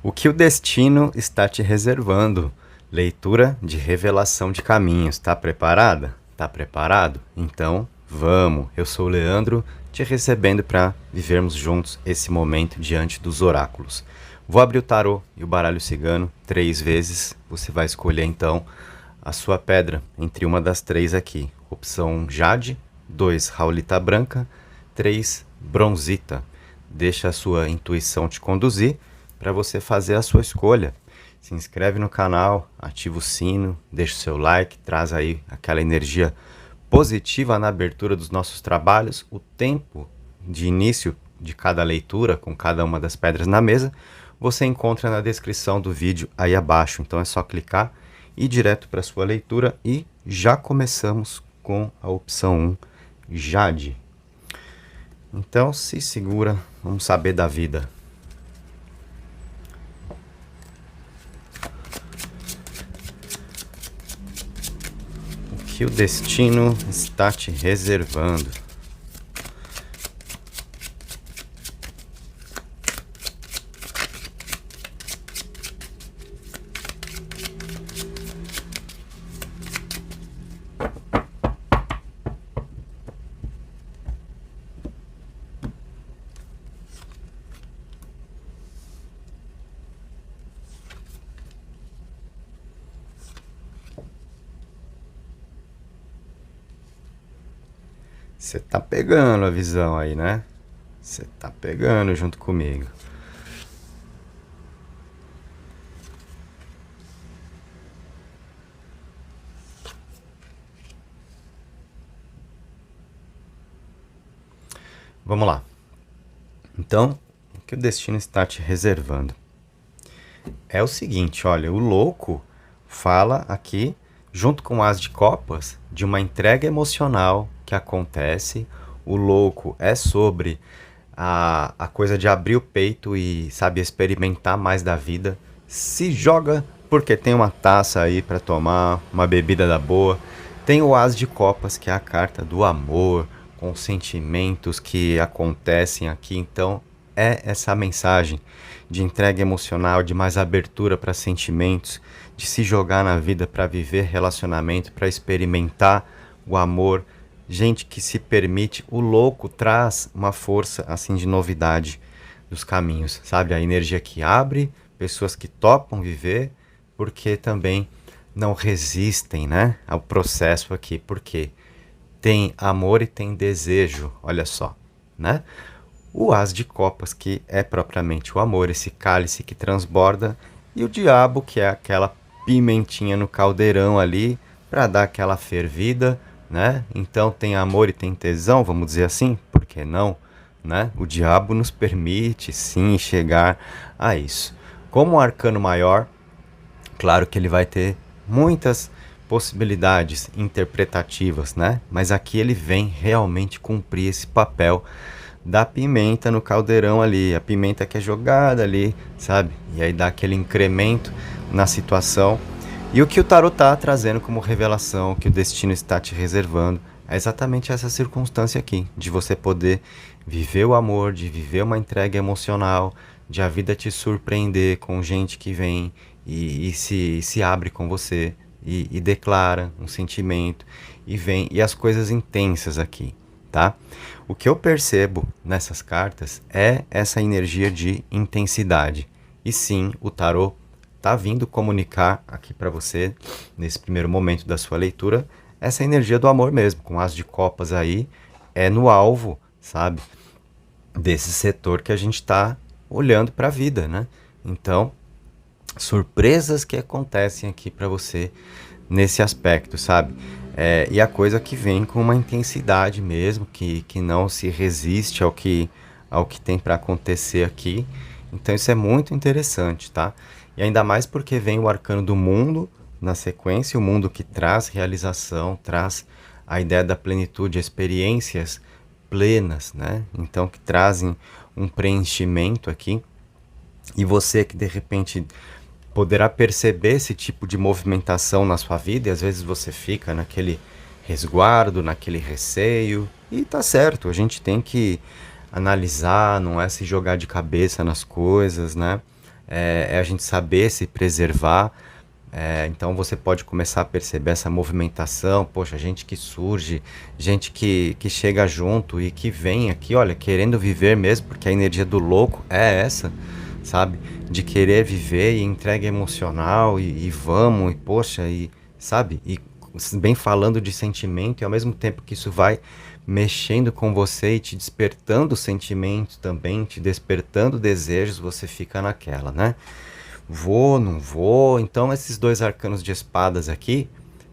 O que o destino está te reservando? Leitura de revelação de caminhos. Tá preparada? Tá preparado? Então, vamos. Eu sou o Leandro, te recebendo para vivermos juntos esse momento diante dos oráculos. Vou abrir o tarô e o baralho cigano 3 vezes. Você vai escolher então a sua pedra entre uma das 3 aqui. Opção 1, Jade. 2, Raulita Branca. 3, Bronzita. Deixa a sua intuição te conduzir para você fazer a sua escolha. Se inscreve no canal, ativa o sino, deixa o seu like, traz aí aquela energia positiva na abertura dos nossos trabalhos. O tempo de início de cada leitura, com cada uma das pedras na mesa, você encontra na descrição do vídeo aí abaixo. Então é só clicar e ir direto para a sua leitura e já começamos com a opção 1, Jade. Então se segura, vamos saber da vida. O que o destino está te reservando? Você tá pegando a visão aí, né? Você tá pegando junto comigo. Vamos lá. Então, o que o destino está te reservando? É o seguinte, olha, o louco fala aqui, junto com o As de Copas, de uma entrega emocional que acontece. O louco é sobre a coisa de abrir o peito e, sabe, experimentar mais da vida. Se joga porque tem uma taça aí para tomar, uma bebida da boa. Tem o As de Copas, que é a carta do amor, com sentimentos que acontecem aqui. Então, é essa mensagem de entrega emocional, de mais abertura para sentimentos, de se jogar na vida para viver relacionamento, para experimentar o amor. Gente que se permite, o louco traz uma força assim de novidade dos caminhos, sabe? A energia que abre, pessoas que topam viver, porque também não resistem, né, ao processo aqui, porque tem amor e tem desejo, olha só, né? O As de Copas, que é propriamente o amor, esse cálice que transborda, e o diabo, que é aquela pimentinha no caldeirão ali, para dar aquela fervida, né? Então tem amor e tem tesão, vamos dizer assim, por que não? Né? O diabo nos permite, sim, chegar a isso. Como um arcano maior, claro que ele vai ter muitas possibilidades interpretativas, né? Mas aqui ele vem realmente cumprir esse papel da pimenta no caldeirão ali, a pimenta que é jogada ali, sabe? E aí dá aquele incremento na situação. E o que o tarot está trazendo como revelação, que o destino está te reservando, é exatamente essa circunstância aqui, de você poder viver o amor, de viver uma entrega emocional, de a vida te surpreender com gente que vem e se abre com você e declara um sentimento e vem, e as coisas intensas aqui, tá? O que eu percebo nessas cartas é essa energia de intensidade. E sim, o tarot tá vindo comunicar aqui para você, nesse primeiro momento da sua leitura, essa energia do amor mesmo, com As de Copas aí, é no alvo, sabe? Desse setor que a gente está olhando para a vida, né? Então, surpresas que acontecem aqui para você nesse aspecto, sabe? E a coisa que vem com uma intensidade mesmo, que não se resiste ao que tem para acontecer aqui. Então isso é muito interessante, tá? E ainda mais porque vem o arcano do mundo na sequência, o mundo que traz realização, traz a ideia da plenitude, experiências plenas, né? Então que trazem um preenchimento aqui. E você que de repente poderá perceber esse tipo de movimentação na sua vida, e às vezes você fica naquele resguardo, naquele receio, e tá certo, a gente tem que analisar, não é se jogar de cabeça nas coisas, né? é a gente saber se preservar. Então você pode começar a perceber essa movimentação, poxa, gente que surge, gente que chega junto e que vem aqui, olha, querendo viver mesmo, porque a energia do louco é essa, sabe? De querer viver e entrega emocional e vamos, e poxa, e sabe? E bem falando de sentimento, e ao mesmo tempo que isso vai mexendo com você e te despertando sentimentos também, te despertando desejos, você fica naquela, né? Vou, não vou. Então, esses dois arcanos de espadas aqui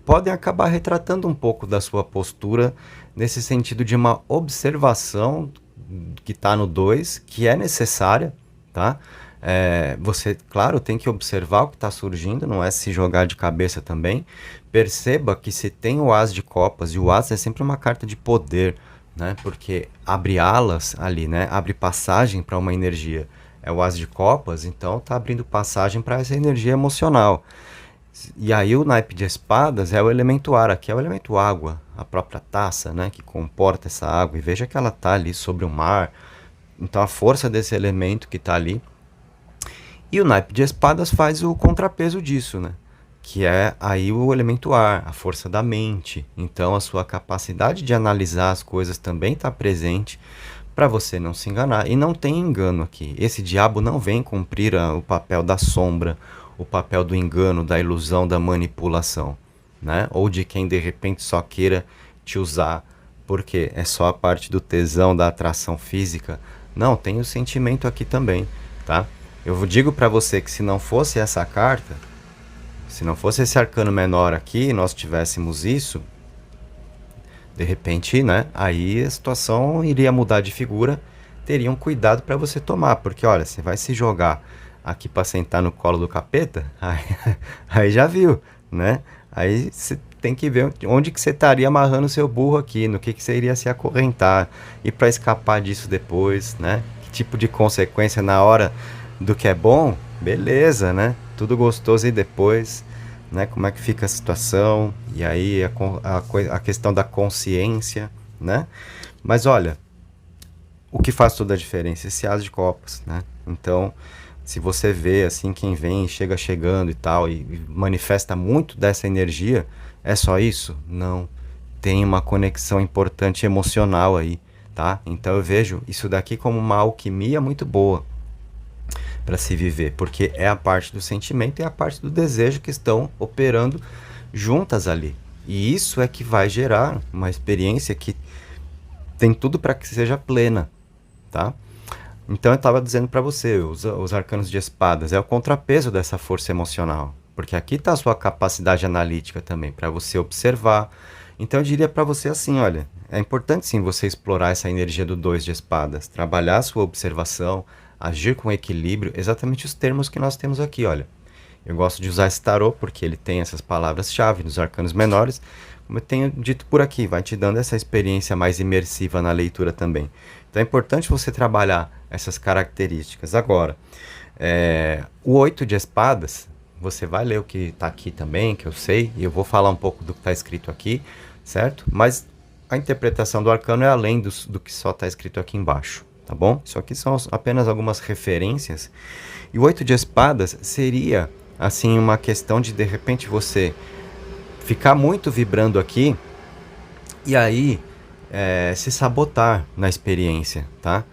podem acabar retratando um pouco da sua postura nesse sentido de uma observação que está no 2, que é necessária, tá? Você, claro, tem que observar o que está surgindo, não é se jogar de cabeça também. Perceba que se tem o As de Copas, e o As é sempre uma carta de poder, né? Porque abre alas ali, né? Abre passagem para uma energia. É o As de Copas, então tá abrindo passagem para essa energia emocional. E aí o naipe de espadas é o elemento ar, aqui é o elemento água, a própria taça, né, que comporta essa água. E veja que ela tá ali sobre o mar. Então a força desse elemento que tá ali. E o naipe de espadas faz o contrapeso disso, né? Que é aí o elemento ar, a força da mente. Então a sua capacidade de analisar as coisas também está presente para você não se enganar. E não tem engano aqui. Esse diabo não vem cumprir o papel da sombra, o papel do engano, da ilusão, da manipulação, né? Ou de quem de repente só queira te usar porque é só a parte do tesão, da atração física. Não, tem o sentimento aqui também, tá? Eu digo para você que se não fosse essa carta, se não fosse esse arcano menor aqui, nós tivéssemos isso, de repente, né? Aí a situação iria mudar de figura. Teriam cuidado para você tomar, porque olha, você vai se jogar aqui para sentar no colo do capeta, aí já viu, né? Aí você tem que ver onde que você estaria amarrando o seu burro aqui, no que você iria se acorrentar, e para escapar disso depois, né? Que tipo de consequência na hora do que é bom, beleza, né? Tudo gostoso e depois, né? Como é que fica a situação, e aí a questão da consciência, né? Mas olha, o que faz toda a diferença? Esse as de copas, né? Então, se você vê assim quem vem, chega chegando e tal, e manifesta muito dessa energia, é só isso? Não. Tem uma conexão importante emocional aí, tá? Então eu vejo isso daqui como uma alquimia muito boa para se viver, porque é a parte do sentimento e a parte do desejo que estão operando juntas ali. E isso é que vai gerar uma experiência que tem tudo para que seja plena, tá? Então eu estava dizendo para você, os arcanos de espadas é o contrapeso dessa força emocional, porque aqui está a sua capacidade analítica também, para você observar. Então eu diria para você assim, olha, é importante sim você explorar essa energia do 2 de espadas, trabalhar a sua observação, agir com equilíbrio, exatamente os termos que nós temos aqui, olha. Eu gosto de usar esse tarô porque ele tem essas palavras-chave nos arcanos menores, como eu tenho dito por aqui, vai te dando essa experiência mais imersiva na leitura também. Então é importante você trabalhar essas características. Agora, o 8 de espadas, você vai ler o que está aqui também, que eu sei, e eu vou falar um pouco do que está escrito aqui, certo? Mas a interpretação do arcano é além do que só está escrito aqui embaixo, tá bom? Isso aqui são apenas algumas referências. E o 8 de espadas seria, assim, uma questão de repente você ficar muito vibrando aqui e aí se sabotar na experiência, tá?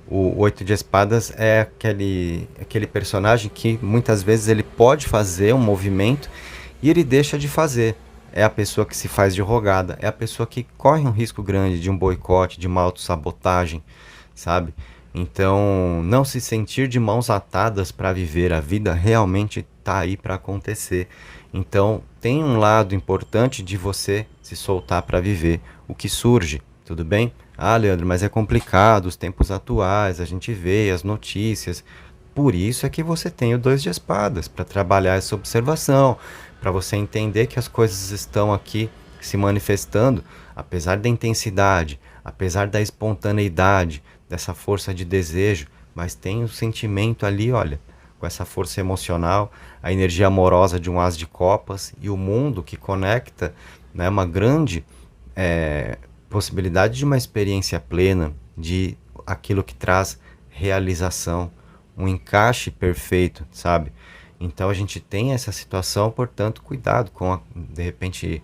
O 8 de espadas é aquele personagem que muitas vezes ele pode fazer um movimento e ele deixa de fazer. É a pessoa que se faz de rogada, é a pessoa que corre um risco grande de um boicote, de uma autossabotagem, sabe? Então, não se sentir de mãos atadas para viver, a vida realmente está aí para acontecer. Então, tem um lado importante de você se soltar para viver o que surge, tudo bem? Ah, Leandro, mas é complicado, os tempos atuais, a gente vê as notícias. Por isso é que você tem o 2 de espadas, para trabalhar essa observação, para você entender que as coisas estão aqui se manifestando, apesar da intensidade, apesar da espontaneidade, dessa força de desejo, mas tem o sentimento ali, olha, com essa força emocional, a energia amorosa de um as de copas e o mundo que conecta, né, uma grande possibilidade de uma experiência plena, de aquilo que traz realização, um encaixe perfeito, sabe? Então a gente tem essa situação, portanto, cuidado com, de repente,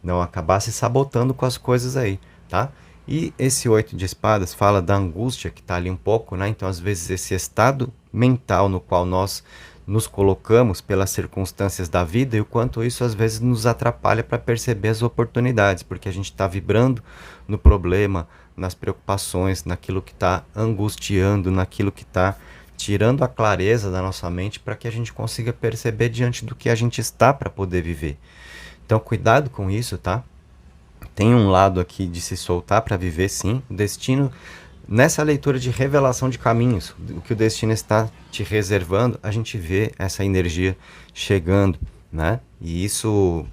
não acabar se sabotando com as coisas aí, tá? E esse 8 de espadas fala da angústia que tá ali um pouco, né? Então, às vezes, esse estado mental no qual nós nos colocamos pelas circunstâncias da vida e o quanto isso às vezes nos atrapalha para perceber as oportunidades, porque a gente está vibrando no problema, nas preocupações, naquilo que está angustiando, naquilo que está tirando a clareza da nossa mente para que a gente consiga perceber diante do que a gente está para poder viver. Então, cuidado com isso, tá? Tem um lado aqui de se soltar para viver, sim. O destino, nessa leitura de revelação de caminhos, o que o destino está te reservando, a gente vê essa energia chegando, né? E isso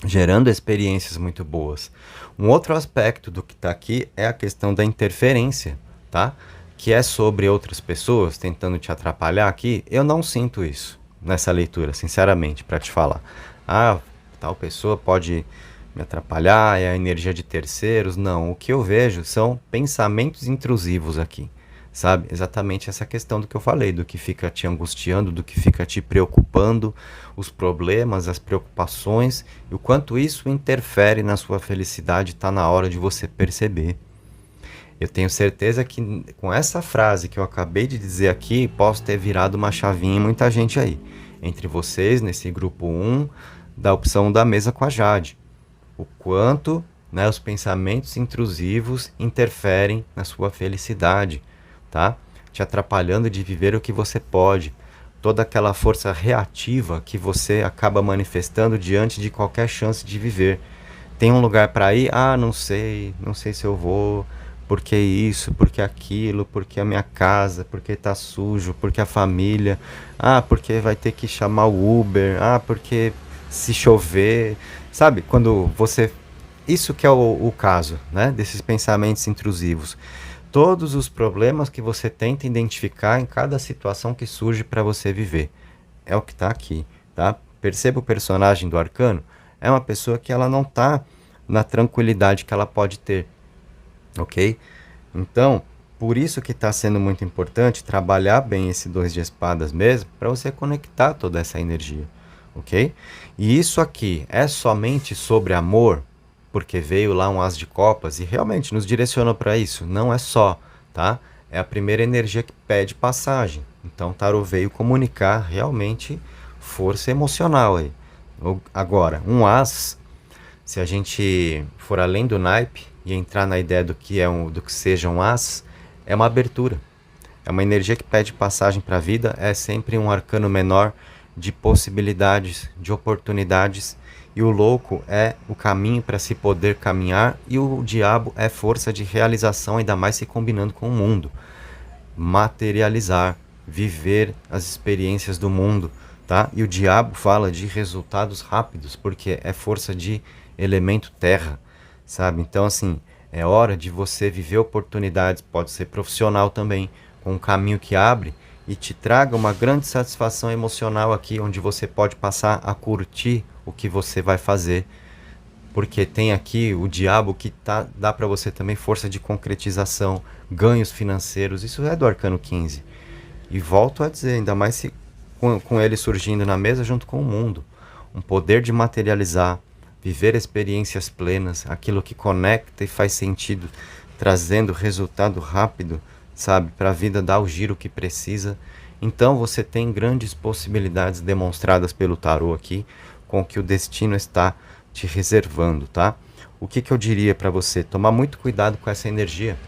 gerando experiências muito boas. Um outro aspecto do que está aqui é a questão da interferência, tá? Que é sobre outras pessoas tentando te atrapalhar aqui. Eu não sinto isso nessa leitura, sinceramente, para te falar. Ah, tal pessoa pode me atrapalhar, é a energia de terceiros. Não, o que eu vejo são pensamentos intrusivos aqui, sabe? Exatamente essa questão do que eu falei, do que fica te angustiando, do que fica te preocupando, os problemas, as preocupações, e o quanto isso interfere na sua felicidade, está na hora de você perceber. Eu tenho certeza que com essa frase que eu acabei de dizer aqui, posso ter virado uma chavinha em muita gente aí. Entre vocês, nesse grupo 1, da opção da mesa com a Jade. O quanto, né, os pensamentos intrusivos interferem na sua felicidade, tá? Te atrapalhando de viver o que você pode. Toda aquela força reativa que você acaba manifestando diante de qualquer chance de viver. Tem um lugar para ir? Ah, não sei se eu vou. Por que isso? Por que aquilo? Por que a minha casa? Por que tá sujo? Por que a família? Ah, porque vai ter que chamar o Uber. Ah, porque se chover. Sabe, quando você... Isso que é o caso, né? Desses pensamentos intrusivos. Todos os problemas que você tenta identificar em cada situação que surge para você viver. É o que está aqui, tá? Perceba o personagem do arcano. É uma pessoa que ela não está na tranquilidade que ela pode ter. Ok? Então, por isso que está sendo muito importante trabalhar bem esse 2 de espadas mesmo, para você conectar toda essa energia, ok? E isso aqui é somente sobre amor, porque veio lá um as de copas e realmente nos direcionou para isso. Não é só, tá? É a primeira energia que pede passagem. Então, o tarô veio comunicar realmente força emocional aí. Agora, um as, se a gente for além do naipe e entrar na ideia do que do que seja um as, é uma abertura. É uma energia que pede passagem para a vida, é sempre um arcano menor de possibilidades, de oportunidades, e o louco é o caminho para se poder caminhar, e o diabo é força de realização, ainda mais se combinando com o mundo. Materializar, viver as experiências do mundo, tá? E o diabo fala de resultados rápidos, porque é força de elemento terra, sabe? Então, assim, é hora de você viver oportunidades, pode ser profissional também, com um caminho que abre e te traga uma grande satisfação emocional aqui, onde você pode passar a curtir o que você vai fazer, porque tem aqui o diabo que dá para você também força de concretização, ganhos financeiros, isso é do arcano 15. E volto a dizer, ainda mais se, com ele surgindo na mesa junto com o mundo, um poder de materializar, viver experiências plenas, aquilo que conecta e faz sentido, trazendo resultado rápido, sabe, para a vida dar o giro que precisa. Então você tem grandes possibilidades demonstradas pelo tarô aqui, com que o destino está te reservando, tá? O que eu diria para você? Tomar muito cuidado com essa energia,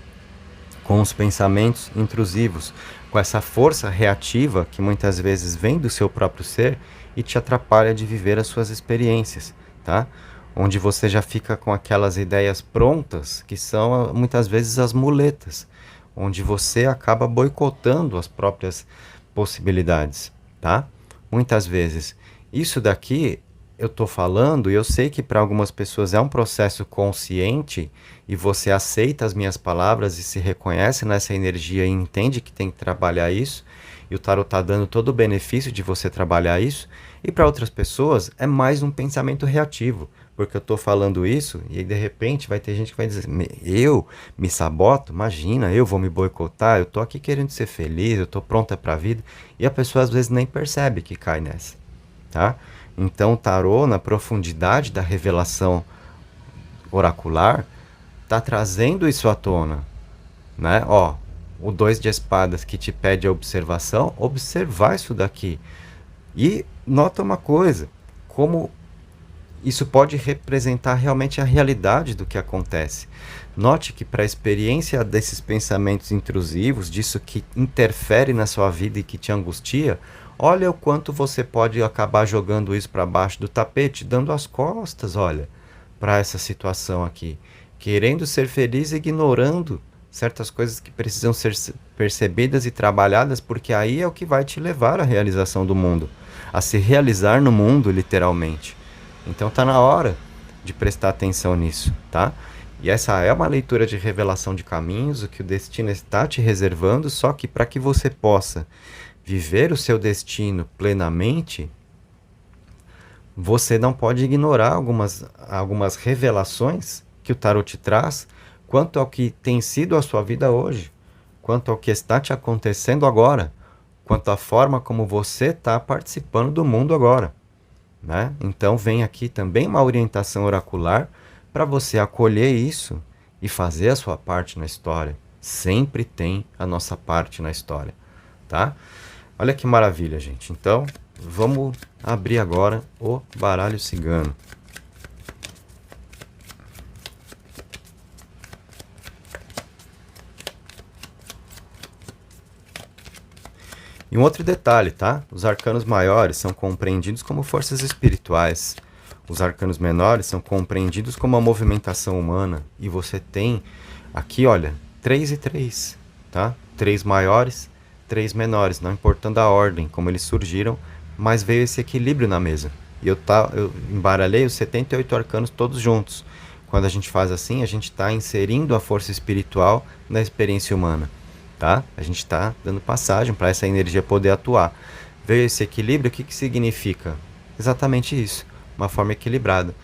com os pensamentos intrusivos, com essa força reativa que muitas vezes vem do seu próprio ser e te atrapalha de viver as suas experiências, tá? Onde você já fica com aquelas ideias prontas, que são muitas vezes as muletas, onde você acaba boicotando as próprias possibilidades, tá? Muitas vezes. Isso daqui eu estou falando, e eu sei que para algumas pessoas é um processo consciente, e você aceita as minhas palavras e se reconhece nessa energia e entende que tem que trabalhar isso, e o tarot está dando todo o benefício de você trabalhar isso, e para outras pessoas é mais um pensamento reativo, porque eu tô falando isso, e aí de repente vai ter gente que vai dizer, eu me saboto? Imagina, eu vou me boicotar, eu tô aqui querendo ser feliz, eu tô pronta pra vida, e a pessoa às vezes nem percebe que cai nessa, tá? Então o tarô, na profundidade da revelação oracular, tá trazendo isso à tona, né? Ó, o 2 de espadas que te pede a observação, observar isso daqui. E nota uma coisa, como isso pode representar realmente a realidade do que acontece. Note que para a experiência desses pensamentos intrusivos, disso que interfere na sua vida e que te angustia, olha o quanto você pode acabar jogando isso para baixo do tapete, dando as costas, olha, para essa situação aqui. Querendo ser feliz, ignorando certas coisas que precisam ser percebidas e trabalhadas, porque aí é o que vai te levar à realização do mundo, a se realizar no mundo, literalmente. Então tá na hora de prestar atenção nisso, tá? E essa é uma leitura de revelação de caminhos, o que o destino está te reservando, só que para que você possa viver o seu destino plenamente, você não pode ignorar algumas revelações que o tarot te traz quanto ao que tem sido a sua vida hoje, quanto ao que está te acontecendo agora, quanto à forma como você está participando do mundo agora, né? Então vem aqui também uma orientação oracular para você acolher isso e fazer a sua parte na história. Sempre tem a nossa parte na história, tá? Olha que maravilha, gente. Então, vamos abrir agora o baralho cigano. E um outro detalhe, tá? Os arcanos maiores são compreendidos como forças espirituais. Os arcanos menores são compreendidos como a movimentação humana. E você tem aqui, olha, 3 e 3, tá? 3 maiores, 3 menores, não importando a ordem, como eles surgiram, mas veio esse equilíbrio na mesa. E eu embaralhei os 78 arcanos todos juntos. Quando a gente faz assim, a gente está inserindo a força espiritual na experiência humana. Tá? A gente está dando passagem para essa energia poder atuar. Veio esse equilíbrio, o que significa? Exatamente isso, uma forma equilibrada.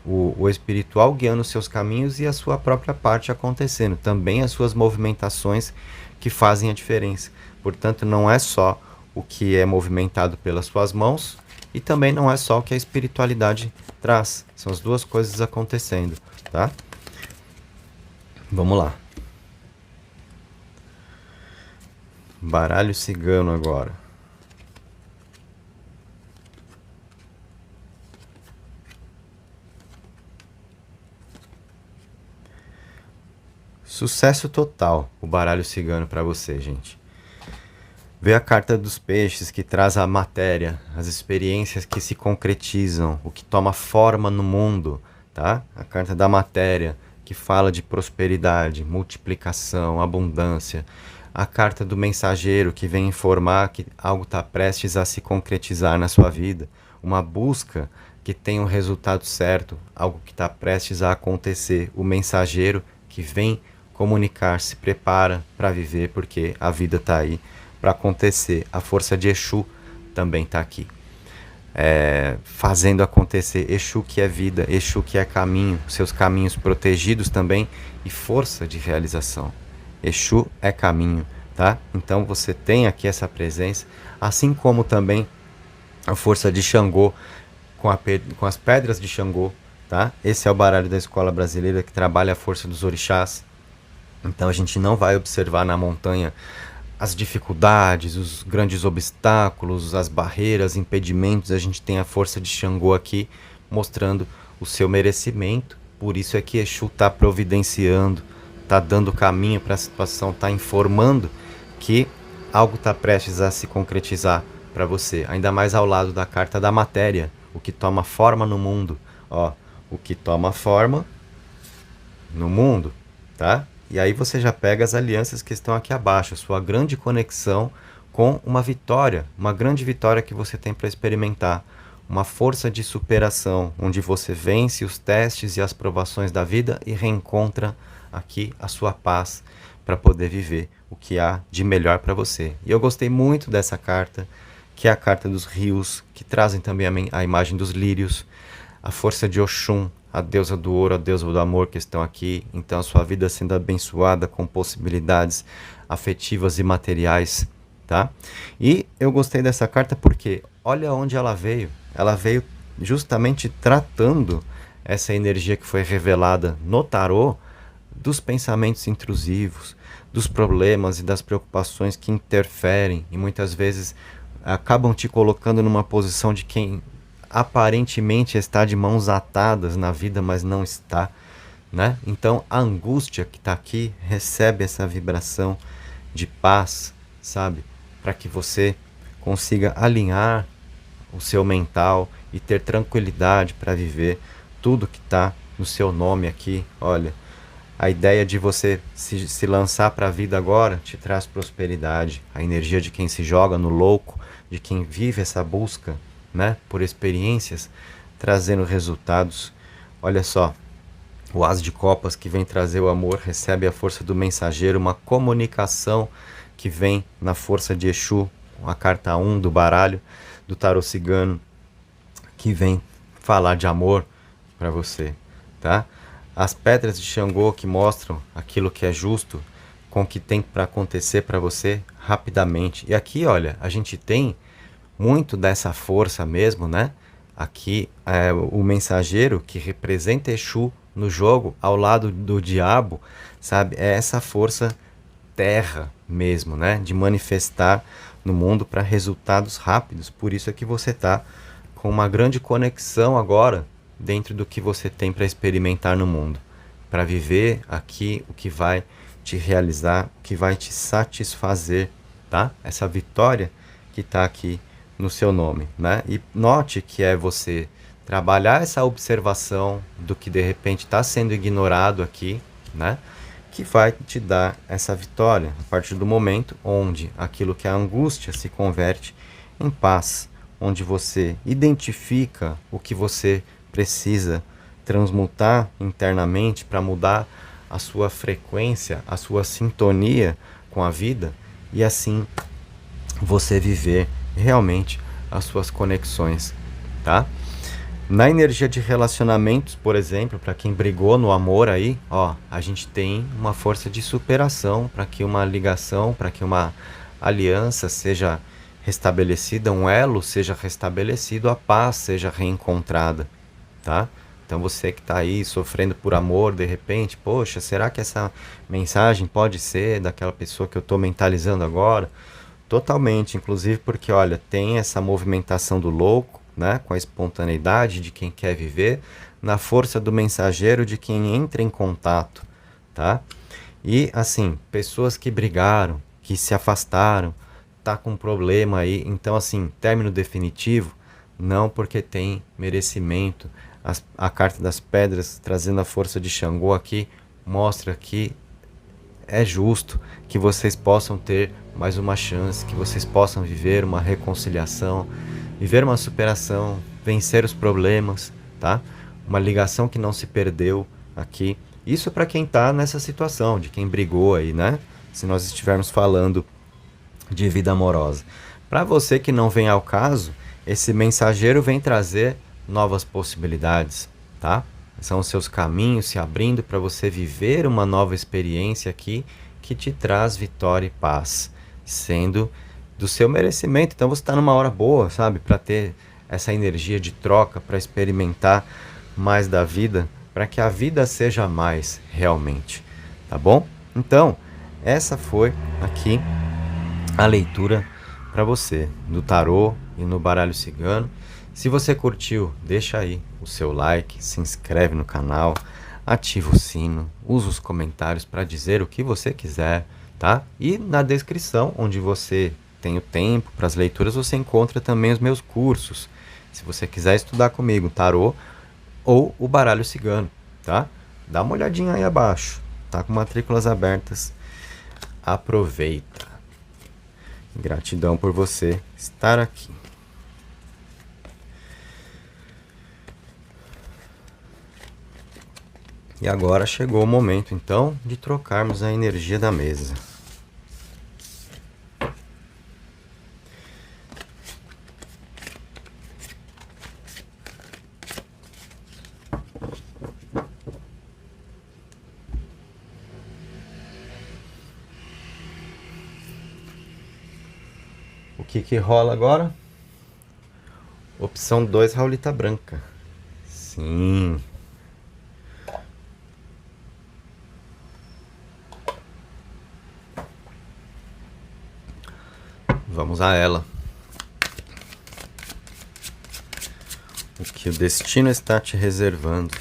O espiritual guiando os seus caminhos e a sua própria parte acontecendo. Também as suas movimentações que fazem a diferença. Portanto, não é só o que é movimentado pelas suas mãos e também não é só o que a espiritualidade traz. São as duas coisas acontecendo, tá? Vamos lá. Baralho cigano agora. Sucesso total, o baralho cigano para você, gente. Vê a carta dos peixes que traz a matéria, as experiências que se concretizam, o que toma forma no mundo, tá? A carta da matéria que fala de prosperidade, multiplicação, abundância. A carta do mensageiro que vem informar que algo está prestes a se concretizar na sua vida. Uma busca que tem um resultado certo, algo que está prestes a acontecer. O mensageiro que vem comunicar, se prepara para viver, porque a vida está aí para acontecer. A força de Exu também está aqui. Fazendo acontecer. Exu que é vida, Exu que é caminho, seus caminhos protegidos também e força de realização. Exu é caminho, tá? Então você tem aqui essa presença, assim como também a força de Xangô, com as pedras de Xangô, tá? Esse é o baralho da escola brasileira que trabalha a força dos orixás. Então a gente não vai observar na montanha as dificuldades, os grandes obstáculos, as barreiras, impedimentos. A gente tem a força de Xangô aqui mostrando o seu merecimento. Por isso é que Exu está providenciando, está dando caminho para a situação, está informando que algo está prestes a se concretizar para você. Ainda mais ao lado da carta da matéria, o que toma forma no mundo. Ó, o que toma forma no mundo, tá? E aí você já pega as alianças que estão aqui abaixo, sua grande conexão com uma vitória, uma grande vitória que você tem para experimentar. Uma força de superação, onde você vence os testes e as provações da vida e reencontra aqui a sua paz para poder viver o que há de melhor para você. E eu gostei muito dessa carta, que é a carta dos rios, que trazem também a imagem dos lírios. a força de Oxum, a deusa do ouro, a deusa do amor que estão aqui. Então a sua vida sendo abençoada com possibilidades afetivas e materiais, tá? E eu gostei dessa carta porque olha onde ela veio. Ela veio justamente tratando essa energia que foi revelada no tarô dos pensamentos intrusivos, dos problemas e das preocupações que interferem e muitas vezes acabam te colocando numa posição de quem aparentemente está de mãos atadas na vida, mas não está, né? Então a angústia que está aqui recebe essa vibração de paz, sabe? Para que você consiga alinhar o seu mental e ter tranquilidade para viver tudo que está no seu nome aqui. Olha, a ideia de você se lançar para a vida agora te traz prosperidade. A energia de quem se joga no louco, de quem vive essa busca, né, por experiências, trazendo resultados. Olha só, o As de Copas que vem trazer o amor recebe a força do mensageiro, uma comunicação que vem na força de Exu, a carta 1 do baralho do tarô cigano, que vem falar de amor para você, tá? As pedras de Xangô que mostram aquilo que é justo com o que tem para acontecer para você rapidamente. E aqui, olha, a gente tem muito dessa força mesmo, né? Aqui é o mensageiro que representa Exu no jogo ao lado do diabo, sabe? É essa força terra mesmo, né? De manifestar no mundo para resultados rápidos. Por isso é que você tá com uma grande conexão agora dentro do que você tem para experimentar no mundo, para viver aqui o que vai te realizar, o que vai te satisfazer, tá? Essa vitória que está aqui no seu nome, né? E note que é você trabalhar essa observação do que de repente está sendo ignorado aqui, né? Que vai te dar essa vitória a partir do momento onde aquilo que é a angústia se converte em paz, onde você identifica o que você precisa transmutar internamente para mudar a sua frequência, a sua sintonia com a vida e assim você viver realmente as suas conexões, tá? Na energia de relacionamentos, por exemplo, para quem brigou no amor aí, ó, a gente tem uma força de superação para que uma ligação, para que uma aliança seja restabelecida, um elo seja restabelecido, a paz seja reencontrada, tá? Então você que está aí sofrendo por amor, de repente, poxa, será que essa mensagem pode ser daquela pessoa que eu estou mentalizando agora? Totalmente, inclusive porque, olha, tem essa movimentação do louco, né, com a espontaneidade de quem quer viver, na força do mensageiro de quem entra em contato, tá? E, assim, pessoas que brigaram, que se afastaram, tá com um problema aí, então, assim, término definitivo, não porque tem merecimento. A carta das pedras, trazendo a força de Xangô aqui, mostra que é justo que vocês possam ter mais uma chance, que vocês possam viver uma reconciliação, viver uma superação, vencer os problemas, tá? Uma ligação que não se perdeu aqui. Isso para quem tá nessa situação, de quem brigou aí, né? Se nós estivermos falando de vida amorosa. Para você que não vem ao caso, esse mensageiro vem trazer novas possibilidades, tá? São os seus caminhos se abrindo para você viver uma nova experiência aqui que te traz vitória e paz, sendo do seu merecimento. Então você está numa hora boa, sabe? Para ter essa energia de troca, para experimentar mais da vida, para que a vida seja mais realmente, tá bom? Então, essa foi aqui a leitura para você do tarô e no baralho cigano. Se você curtiu, deixa aí o seu like, se inscreve no canal, ativa o sino, usa os comentários para dizer o que você quiser, tá? E na descrição, onde você tem o tempo para as leituras, você encontra também os meus cursos. Se você quiser estudar comigo tarô ou o baralho cigano, tá? Dá uma olhadinha aí abaixo, tá com matrículas abertas. Aproveita. Gratidão por você estar aqui. E agora chegou o momento, então, de trocarmos a energia da mesa. que rola agora? Opção 2, Raulita branca. Sim. Vamos a ela. O que o destino está te reservando.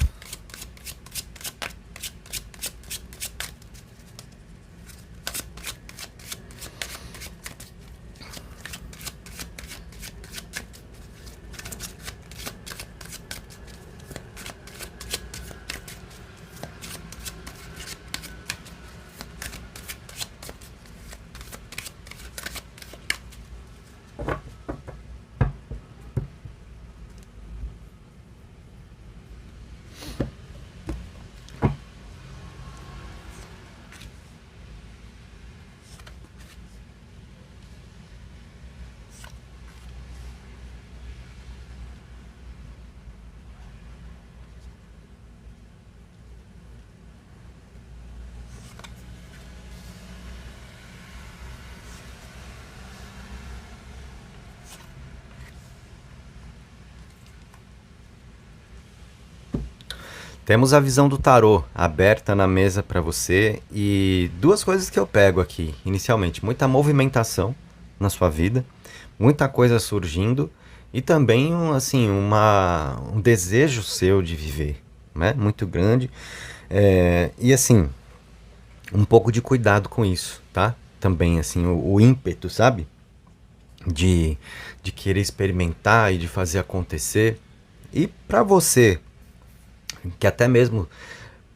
Temos a visão do tarô aberta na mesa para você e duas coisas que eu pego aqui inicialmente: muita movimentação na sua vida, muita coisa surgindo e também um desejo seu de viver, né? Muito grande. E assim, um pouco de cuidado com isso, tá? Também assim, o ímpeto, sabe? De, de querer experimentar e de fazer acontecer. E para você que até mesmo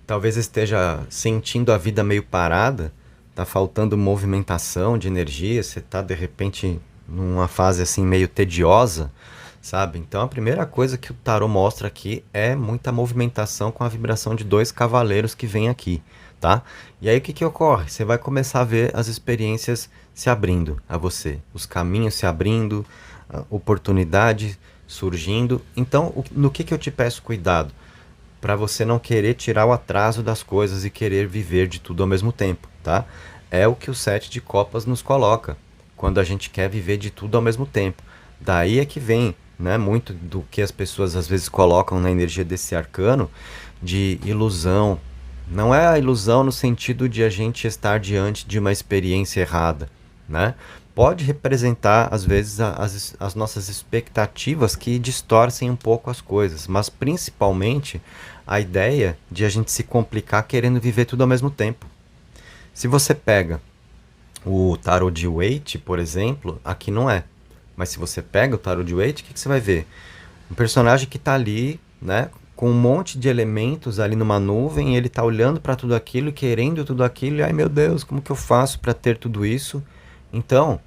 talvez esteja sentindo a vida meio parada, tá faltando movimentação de energia, você tá de repente numa fase assim meio tediosa, sabe? Então a primeira coisa que o tarô mostra aqui é muita movimentação com a vibração de 2 cavaleiros que vem aqui, tá? E aí o que que ocorre? Você vai começar a ver as experiências se abrindo a você, os caminhos se abrindo, a oportunidade surgindo. Então, no que eu te peço cuidado? Para você não querer tirar o atraso das coisas e querer viver de tudo ao mesmo tempo, tá? É o que o 7 de copas nos coloca, quando a gente quer viver de tudo ao mesmo tempo. Daí é que vem, né, muito do que as pessoas às vezes colocam na energia desse arcano de ilusão. Não é a ilusão no sentido de a gente estar diante de uma experiência errada, né? Pode representar, às vezes, as nossas expectativas que distorcem um pouco as coisas, mas principalmente a ideia de a gente se complicar querendo viver tudo ao mesmo tempo. Se você pega o tarot de Waite, por exemplo, aqui não é. Mas se você pega o tarot de Waite, o que você vai ver? Um personagem que está ali, né, com um monte de elementos ali numa nuvem, e ele está olhando para tudo aquilo, querendo tudo aquilo, e ai meu Deus, como que eu faço para ter tudo isso? Então,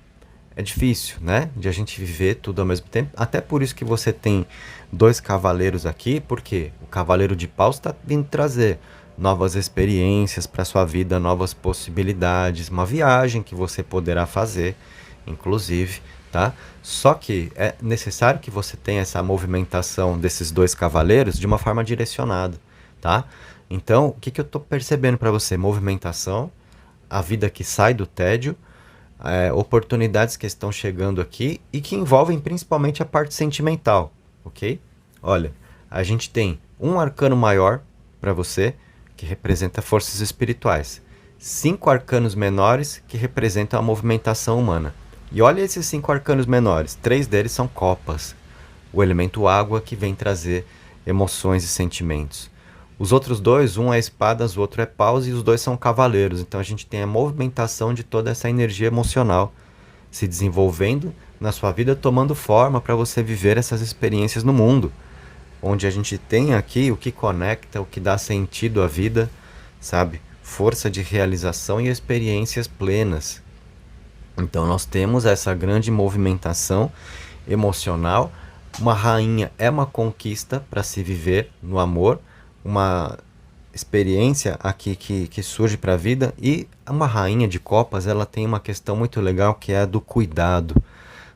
é difícil, né? De a gente viver tudo ao mesmo tempo. Até por isso que você tem 2 cavaleiros aqui, porque o cavaleiro de paus está vindo trazer novas experiências para sua vida, novas possibilidades, uma viagem que você poderá fazer, inclusive, tá? Só que é necessário que você tenha essa movimentação desses 2 cavaleiros de uma forma direcionada, tá? Então, o que eu estou percebendo para você? Movimentação, a vida que sai do tédio, oportunidades que estão chegando aqui e que envolvem principalmente a parte sentimental, ok? Olha, a gente tem um arcano maior para você, que representa forças espirituais. 5 arcanos menores, que representam a movimentação humana. E olha esses 5 arcanos menores, 3 deles são copas, o elemento água que vem trazer emoções e sentimentos. Os outros 2, um é espadas, o outro é paus, e os 2 são cavaleiros. Então a gente tem a movimentação de toda essa energia emocional se desenvolvendo na sua vida, tomando forma para você viver essas experiências no mundo. Onde a gente tem aqui o que conecta, o que dá sentido à vida, sabe? Força de realização e experiências plenas. Então nós temos essa grande movimentação emocional. Uma rainha é uma conquista para se viver no amor, uma experiência aqui que surge para a vida. E uma rainha de copas, ela tem uma questão muito legal, que é a do cuidado,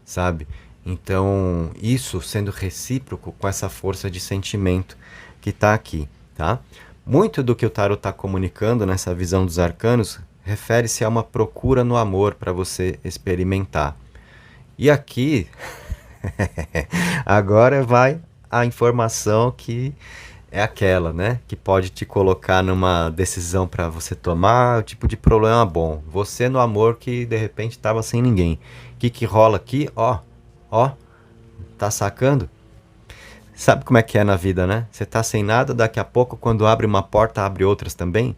sabe? Então, isso sendo recíproco com essa força de sentimento que está aqui, tá? Muito do que o tarot está comunicando nessa visão dos arcanos refere-se a uma procura no amor para você experimentar. E aqui, agora vai a informação que é aquela, né? Que pode te colocar numa decisão para você tomar, o tipo de problema bom. Você no amor que de repente estava sem ninguém. O que que rola aqui? Ó, ó, tá sacando? Sabe como é que é na vida, né? Você tá sem nada, daqui a pouco, quando abre uma porta, abre outras também.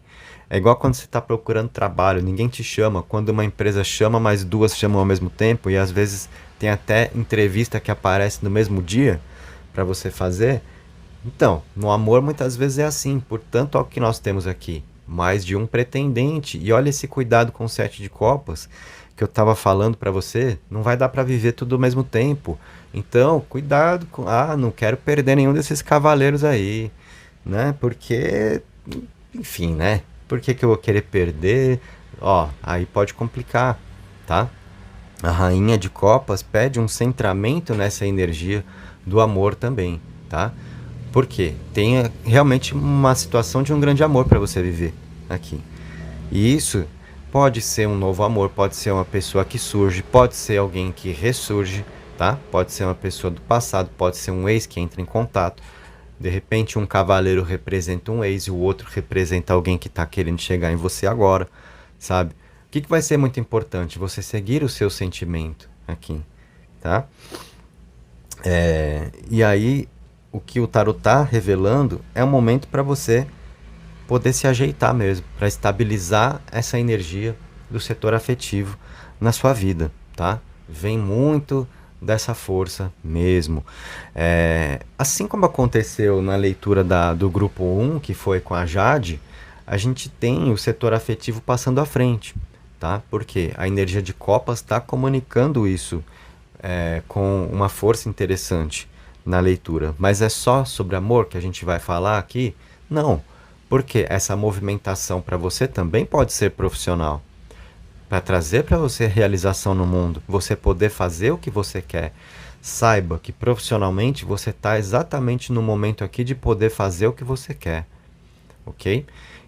É igual quando você tá procurando trabalho, ninguém te chama. Quando uma empresa chama, mas duas chamam ao mesmo tempo, e às vezes tem até entrevista que aparece no mesmo dia para você fazer. Então, no amor muitas vezes é assim. Portanto, é o que nós temos aqui. Mais de um pretendente. E olha esse cuidado com o sete de copas que eu estava falando para você. Não vai dar para viver tudo ao mesmo tempo. Então, cuidado com... Ah, não quero perder nenhum desses cavaleiros aí, né? Porque, enfim, né? Por que que eu vou querer perder? Ó, aí pode complicar, tá? A rainha de copas pede um centramento nessa energia do amor também, tá? Porque tem realmente uma situação de um grande amor para você viver aqui. E isso pode ser um novo amor, pode ser uma pessoa que surge, pode ser alguém que ressurge, tá? Pode ser uma pessoa do passado, pode ser um ex que entra em contato. De repente um cavaleiro representa um ex e o outro representa alguém que está querendo chegar em você agora, sabe? O que vai ser muito importante? Você seguir o seu sentimento aqui, tá? E aí, o que o tarot tá revelando é um momento para você poder se ajeitar mesmo, para estabilizar essa energia do setor afetivo na sua vida, tá? Vem muito dessa força mesmo. Assim como aconteceu na leitura do grupo 1, que foi com a Jade, a gente tem o setor afetivo passando à frente, tá? Porque a energia de copas está comunicando isso com uma força interessante na leitura. Mas é só sobre amor que a gente vai falar aqui? Não, porque essa movimentação para você também pode ser profissional. Para trazer para você realização no mundo, você poder fazer o que você quer. Saiba que profissionalmente você está exatamente no momento aqui de poder fazer o que você quer, ok?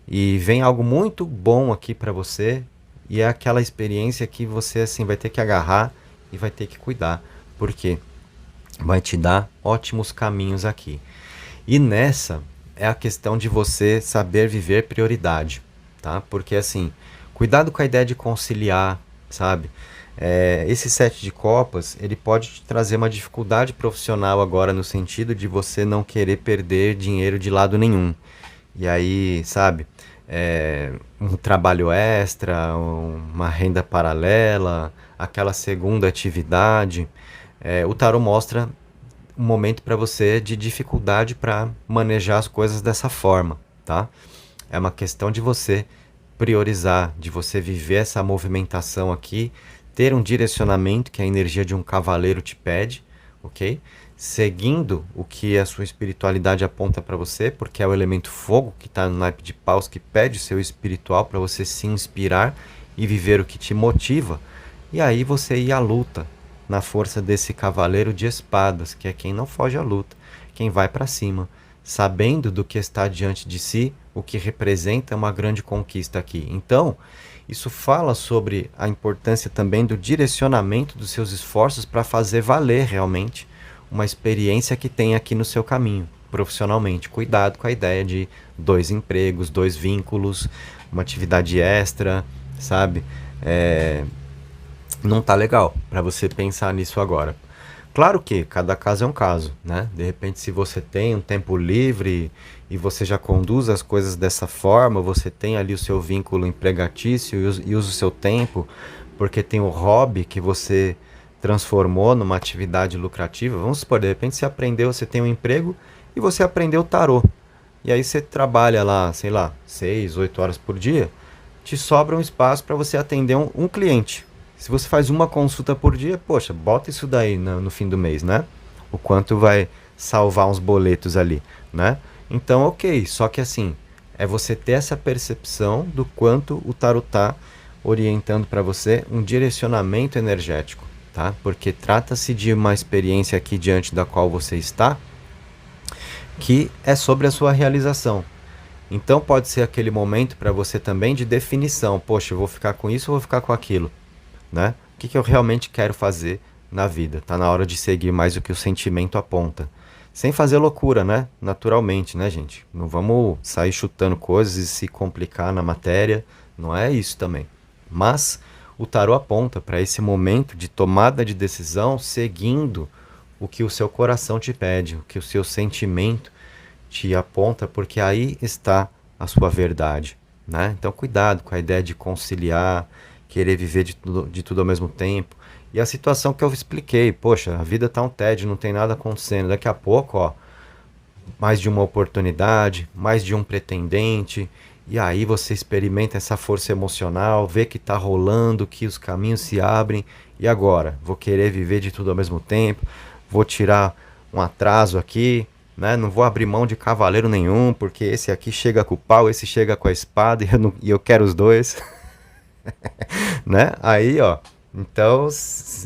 E vem algo muito bom aqui para você e é aquela experiência que você assim vai ter que agarrar e vai ter que cuidar, porque vai te dar ótimos caminhos aqui. E nessa é a questão de você saber viver prioridade, tá? Porque assim, cuidado com a ideia de conciliar, sabe? Esse sete de copas, ele pode te trazer uma dificuldade profissional agora no sentido de você não querer perder dinheiro de lado nenhum. E aí, sabe, um trabalho extra, uma renda paralela, aquela segunda atividade. O tarot mostra um momento para você de dificuldade para manejar as coisas dessa forma, tá? É uma questão de você priorizar, de você viver essa movimentação aqui, ter um direcionamento que a energia de um cavaleiro te pede, ok? Seguindo o que a sua espiritualidade aponta para você, porque é o elemento fogo que está no naipe de paus que pede o seu espiritual para você se inspirar e viver o que te motiva. E aí você ir à luta na força desse cavaleiro de espadas, que é quem não foge à luta, quem vai para cima, sabendo do que está diante de si, o que representa uma grande conquista aqui. Então, isso fala sobre a importância também do direcionamento dos seus esforços para fazer valer realmente uma experiência que tem aqui no seu caminho, profissionalmente. Cuidado com a ideia de 2 empregos, 2 vínculos, uma atividade extra, sabe? Não tá legal para você pensar nisso agora. Claro que cada caso é um caso, né? De repente, se você tem um tempo livre e você já conduz as coisas dessa forma, você tem ali o seu vínculo empregatício e usa o seu tempo, porque tem o hobby que você transformou numa atividade lucrativa. Vamos supor, de repente você aprendeu, você tem um emprego e você aprendeu tarô. E aí você trabalha lá, sei lá, 6, 8 horas por dia, te sobra um espaço para você atender um cliente. Se você faz uma consulta por dia, poxa, bota isso daí no fim do mês, né? O quanto vai salvar uns boletos ali, né? Então, ok, só que assim, é você ter essa percepção do quanto o tarot tá orientando para você um direcionamento energético, tá? Porque trata-se de uma experiência aqui diante da qual você está, que é sobre a sua realização. Então pode ser aquele momento para você também de definição, poxa, eu vou ficar com isso ou vou ficar com aquilo, né? O que eu realmente quero fazer na vida. Tá na hora de seguir mais o que o sentimento aponta. Sem fazer loucura, né? Naturalmente, né, gente? Não vamos sair chutando coisas e se complicar na matéria. Não é isso também. Mas o tarô aponta para esse momento de tomada de decisão seguindo o que o seu coração te pede, o que o seu sentimento te aponta, porque aí está a sua verdade, né? Então cuidado com a ideia de conciliar, querer viver de tudo ao mesmo tempo. E a situação que eu expliquei, poxa, a vida tá um tédio, não tem nada acontecendo. Daqui a pouco, ó, mais de uma oportunidade, mais de um pretendente, e aí você experimenta essa força emocional, vê que tá rolando, que os caminhos se abrem, e agora? Vou querer viver de tudo ao mesmo tempo, vou tirar um atraso aqui, né? Não vou abrir mão de cavaleiro nenhum, porque esse aqui chega com o pau, esse chega com a espada, e eu quero os dois, né? Aí, ó, então,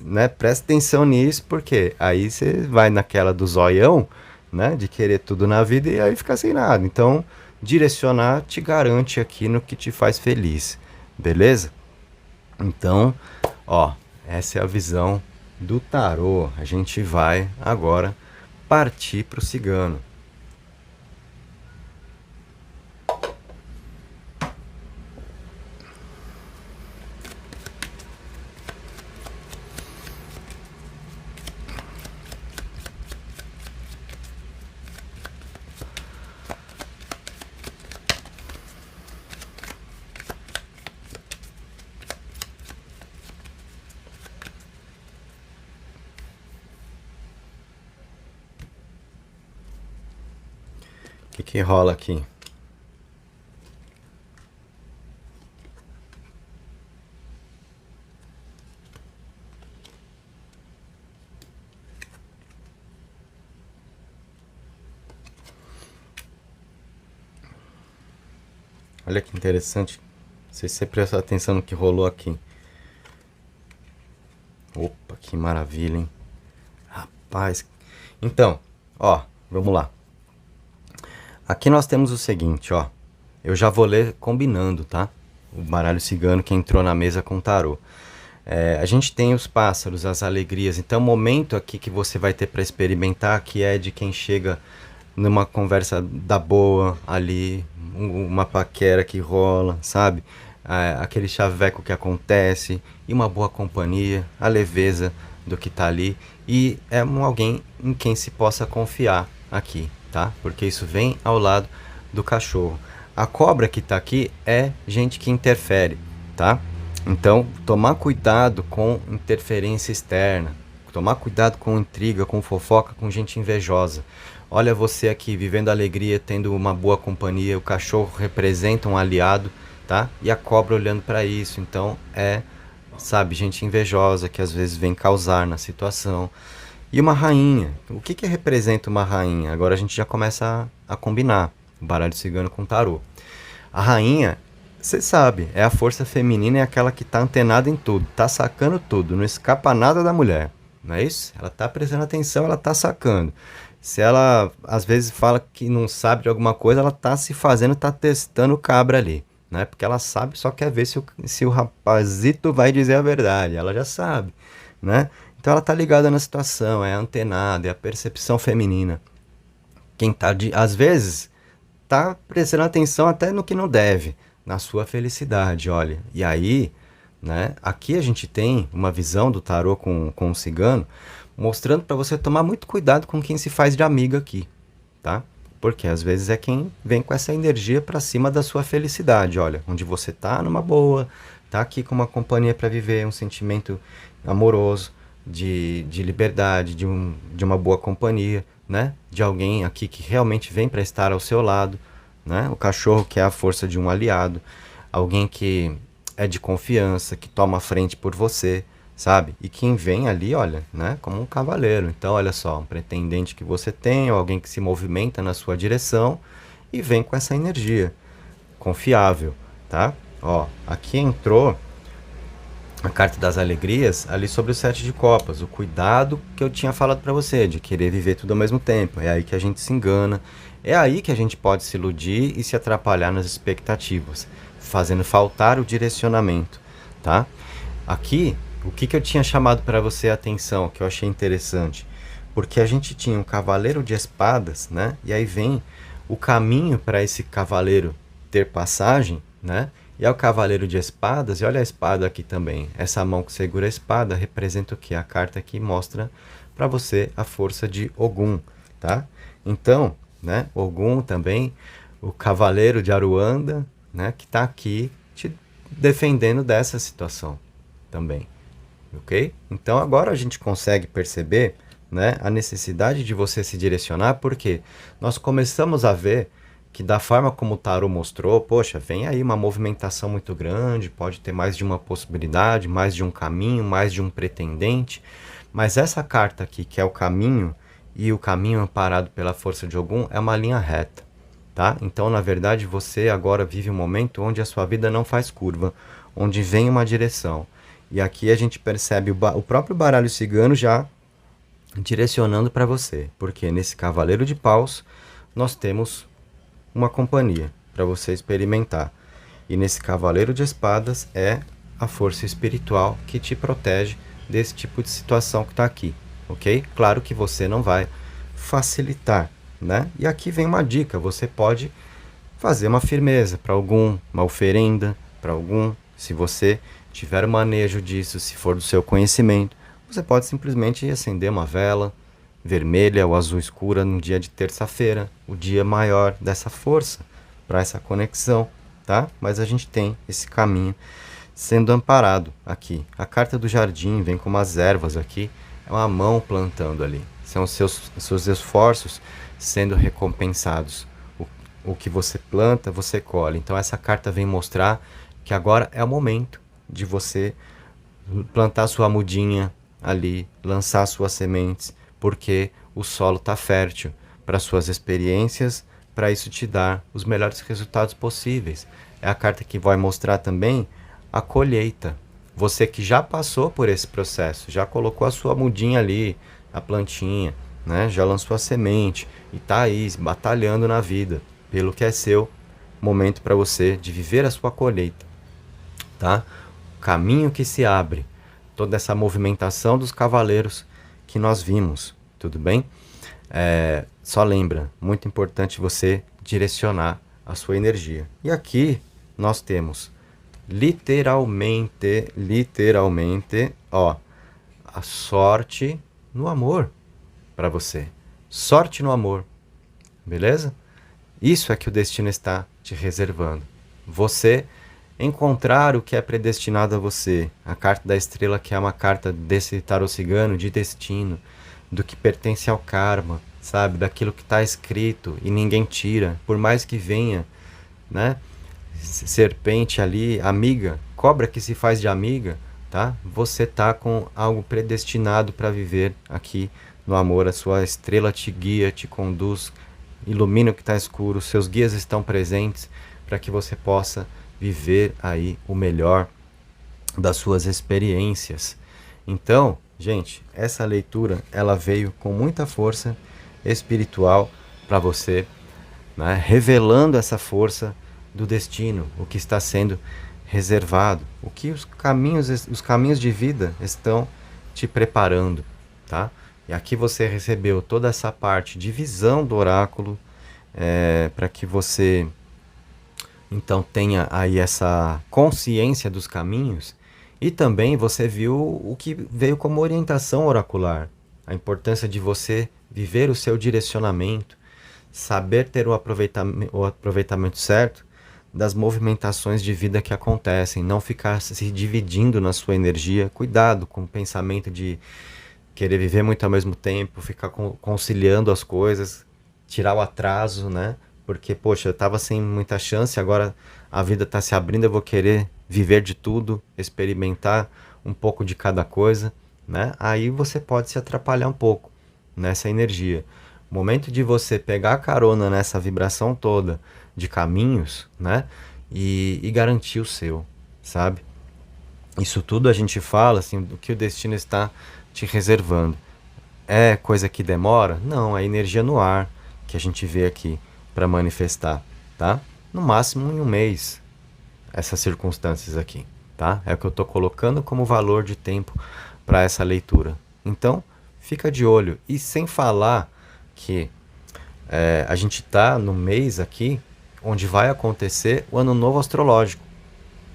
né, presta atenção nisso, porque aí você vai naquela do zoião, né, de querer tudo na vida e aí fica sem nada. Então, direcionar te garante aqui no que te faz feliz, beleza? Então, ó, essa é a visão do tarô. A gente vai agora partir pro cigano. O que rola aqui? Olha que interessante. Não sei se você prestou atenção no que rolou aqui. Opa, que maravilha, hein? Rapaz. Então, ó, vamos lá. Aqui nós temos o seguinte, ó. Eu já vou ler combinando, tá? O baralho cigano que entrou na mesa com o tarô. A gente tem os pássaros, as alegrias. Então, o momento aqui que você vai ter para experimentar, que é de quem chega numa conversa da boa ali, uma paquera que rola, sabe? Aquele chaveco que acontece, e uma boa companhia, a leveza do que tá ali. E é alguém em quem se possa confiar aqui, tá? Porque isso vem ao lado do cachorro. A cobra que tá aqui é gente que interfere, tá? Então, tomar cuidado com interferência externa, tomar cuidado com intriga, com fofoca, com gente invejosa. Olha você aqui vivendo alegria, tendo uma boa companhia, o cachorro representa um aliado, tá? E a cobra olhando para isso. Então sabe, gente invejosa que às vezes vem causar na situação. E uma rainha. O que representa uma rainha? Agora a gente já começa a combinar o baralho cigano com o tarô. A rainha, você sabe, é a força feminina, é aquela que tá antenada em tudo, tá sacando tudo, não escapa nada da mulher, não é isso? Ela tá prestando atenção, ela tá sacando. Se ela às vezes fala que não sabe de alguma coisa, ela tá se fazendo, tá testando o cabra ali, né? Porque ela sabe, só quer ver se o rapazito vai dizer a verdade, ela já sabe, né? Então ela tá ligada na situação, é antenada, é a percepção feminina. Quem tá, às vezes, tá prestando atenção até no que não deve, na sua felicidade, olha. E aí, né, aqui a gente tem uma visão do tarô com o cigano, mostrando para você tomar muito cuidado com quem se faz de amiga aqui, tá? Porque às vezes é quem vem com essa energia para cima da sua felicidade, olha, onde você tá numa boa, tá aqui com uma companhia para viver um sentimento amoroso, de liberdade, de uma boa companhia, né? De alguém aqui que realmente vem para estar ao seu lado, né? O cachorro que é a força de um aliado, alguém que é de confiança, que toma a frente por você, sabe? E quem vem ali, olha, né? Como um cavaleiro. Então, olha só, um pretendente que você tem, ou alguém que se movimenta na sua direção e vem com essa energia confiável, tá? Ó, aqui entrou a carta das alegrias ali sobre o 7 de copas, o cuidado que eu tinha falado para você, de querer viver tudo ao mesmo tempo. É aí que a gente se engana, é aí que a gente pode se iludir e se atrapalhar nas expectativas, fazendo faltar o direcionamento, tá? Aqui, O que eu tinha chamado para você a atenção, que eu achei interessante? Porque a gente tinha um cavaleiro de espadas, né? E aí vem o caminho para esse cavaleiro ter passagem, né? E é o cavaleiro de espadas, e olha a espada aqui também. Essa mão que segura a espada representa o que? A carta que mostra para você a força de Ogum, tá? Então, né? Ogum também, o cavaleiro de Aruanda, né? Que está aqui te defendendo dessa situação também, ok? Então agora a gente consegue perceber, né, a necessidade de você se direcionar, porque nós começamos a ver que da forma como o tarô mostrou, poxa, vem aí uma movimentação muito grande, pode ter mais de uma possibilidade, mais de um caminho, mais de um pretendente, mas essa carta aqui, que é o caminho, e o caminho amparado pela força de Ogum, é uma linha reta, tá? Então, na verdade, você agora vive um momento onde a sua vida não faz curva, onde vem uma direção. E aqui a gente percebe o próprio baralho cigano já direcionando para você, porque nesse cavaleiro de paus nós temos uma companhia para você experimentar. E nesse cavaleiro de espadas é a força espiritual que te protege desse tipo de situação que está aqui, ok? Claro que você não vai facilitar, né? E aqui vem uma dica, você pode fazer uma firmeza para algum, uma oferenda para algum, se você tiver o manejo disso, se for do seu conhecimento, você pode simplesmente acender uma vela vermelha ou azul escura no dia de terça-feira, o dia maior dessa força, para essa conexão, tá? Mas a gente tem esse caminho sendo amparado aqui. A carta do jardim vem com umas ervas aqui, é uma mão plantando ali. São os seus esforços sendo recompensados. O que você planta, você colhe. Então essa carta vem mostrar que agora é o momento de você plantar sua mudinha ali, lançar suas sementes, porque o solo está fértil para suas experiências, para isso te dar os melhores resultados possíveis. É a carta que vai mostrar também a colheita. Você que já passou por esse processo, já colocou a sua mudinha ali, a plantinha, né? Já lançou a semente e está aí batalhando na vida pelo que é seu, momento para você de viver a sua colheita, tá? O caminho que se abre, toda essa movimentação dos cavaleiros que nós vimos, tudo bem? Só lembra, muito importante você direcionar a sua energia. E aqui nós temos literalmente, ó, a sorte no amor para você. Sorte no amor, beleza? Isso é que o destino está te reservando. Você encontrar o que é predestinado a você. A carta da estrela, que é uma carta desse tarô cigano de destino, do que pertence ao karma, sabe? Daquilo que está escrito e ninguém tira, por mais que venha, né? Serpente ali, amiga, cobra que se faz de amiga, tá? Você tá com algo predestinado para viver aqui no amor. A sua estrela te guia, te conduz, ilumina o que está escuro, seus guias estão presentes para que você possa viver aí o melhor das suas experiências. Então, gente, essa leitura ela veio com muita força espiritual para você, né? Revelando essa força do destino, o que está sendo reservado, o que os caminhos de vida estão te preparando, tá? E aqui você recebeu toda essa parte de visão do oráculo, para que você então tenha aí essa consciência dos caminhos, e também você viu o que veio como orientação oracular, a importância de você viver o seu direcionamento, saber ter o aproveitamento certo das movimentações de vida que acontecem, não ficar se dividindo na sua energia. Cuidado com o pensamento de querer viver muito ao mesmo tempo, ficar conciliando as coisas, tirar o atraso, né? Porque, poxa, eu estava sem muita chance, agora a vida está se abrindo, eu vou querer viver de tudo, experimentar um pouco de cada coisa, né? Aí você pode se atrapalhar um pouco nessa energia. O momento de você pegar a carona nessa vibração toda de caminhos, né? E garantir o seu, sabe? Isso tudo a gente fala, assim, do que o destino está te reservando. É coisa que demora? Não, é energia no ar que a gente vê aqui para manifestar, tá? No máximo em um mês, essas circunstâncias aqui, tá? É o que eu estou colocando como valor de tempo para essa leitura. Então, fica de olho. E sem falar que a gente está no mês aqui onde vai acontecer o Ano Novo Astrológico,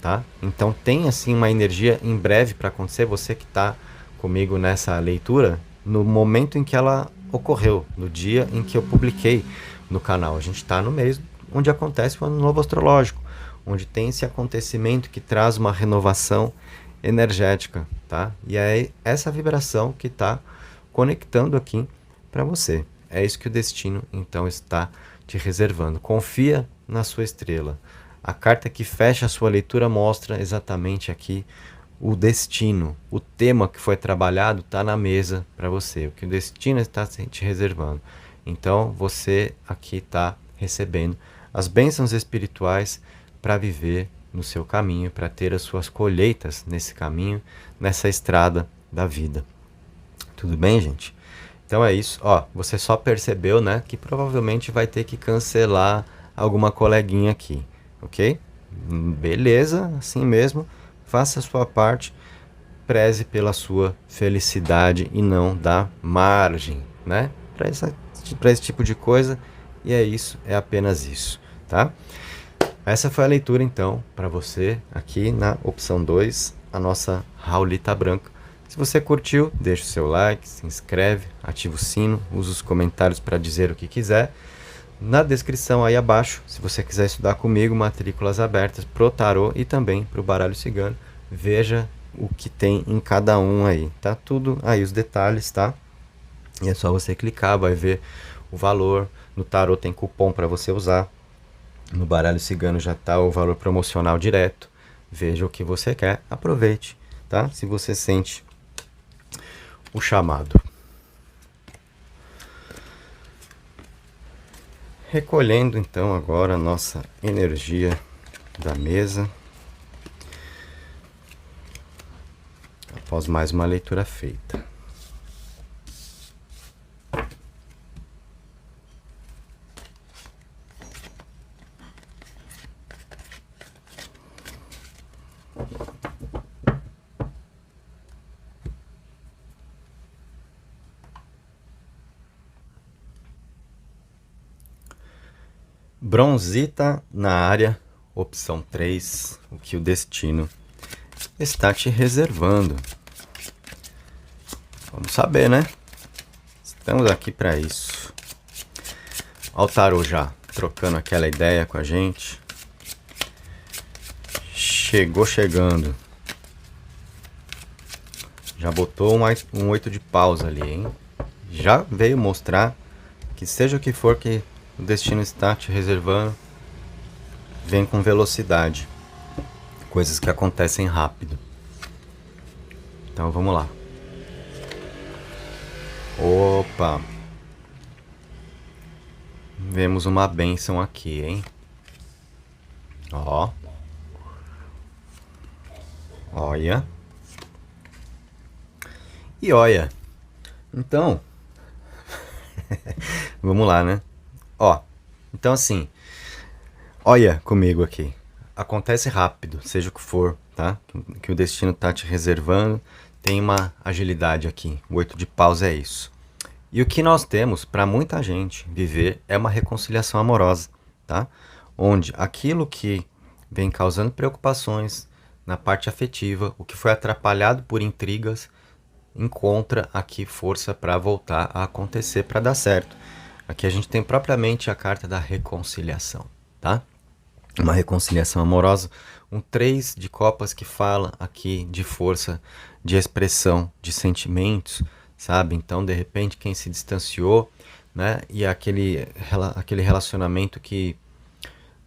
tá? Então tem assim uma energia em breve para acontecer. Você que está comigo nessa leitura, no momento em que ela ocorreu, no dia em que eu publiquei no canal. A gente está no mês onde acontece o Ano Novo Astrológico, onde tem esse acontecimento que traz uma renovação energética, tá? E é essa vibração que está conectando aqui para você. É isso que o destino então está te reservando. Confia na sua estrela. A carta que fecha a sua leitura mostra exatamente aqui o destino, o tema que foi trabalhado está na mesa para você, o que o destino está te reservando. Então você aqui está recebendo as bênçãos espirituais para viver no seu caminho, para ter as suas colheitas nesse caminho, nessa estrada da vida. Tudo bem, gente? Então é isso. Ó, você só percebeu, né, que provavelmente vai ter que cancelar alguma coleguinha aqui, ok? Beleza, assim mesmo. Faça a sua parte, preze pela sua felicidade e não dá margem, né? Para esse tipo de coisa. E é isso, é apenas isso, tá? Essa foi a leitura então para você aqui na opção 2, a nossa Raulita Branca. Se você curtiu, deixa o seu like, se inscreve, ativa o sino, usa os comentários para dizer o que quiser. Na descrição aí abaixo, se você quiser estudar comigo, matrículas abertas pro tarô e também pro baralho cigano. Veja o que tem em cada um aí, tá? Tudo aí, os detalhes, tá? E é só você clicar, vai ver o valor. No tarô tem cupom para você usar. No baralho cigano já tá o valor promocional direto. Veja o que você quer, aproveite, tá? Se você sente o chamado. Recolhendo então agora a nossa energia da mesa. Após mais uma leitura feita. Bronzita na área, opção 3, o que o destino está te reservando. Vamos saber, né? Estamos aqui para isso. Olha o tarô já trocando aquela ideia com a gente. Chegou chegando. Já botou um 8 de paus ali, hein? Já veio mostrar que seja o que for que o destino está te reservando, vem com velocidade. Coisas que acontecem rápido. Então vamos lá. Opa! Vemos uma bênção aqui, hein? Ó. Olha. E olha. Então. Vamos lá, né? Ó. Então assim. Olha comigo aqui. Acontece rápido, seja o que for, tá? Que o destino tá te reservando. Tem uma agilidade aqui. O 8 de paus é isso. E o que nós temos para muita gente viver é uma reconciliação amorosa, tá? Onde aquilo que vem causando preocupações na parte afetiva, o que foi atrapalhado por intrigas, encontra aqui força para voltar a acontecer, para dar certo. Aqui a gente tem propriamente a carta da reconciliação, tá? Uma reconciliação amorosa, um 3 de copas que fala aqui de força, de expressão, de sentimentos, sabe? Então, de repente, quem se distanciou, né? E aquele relacionamento que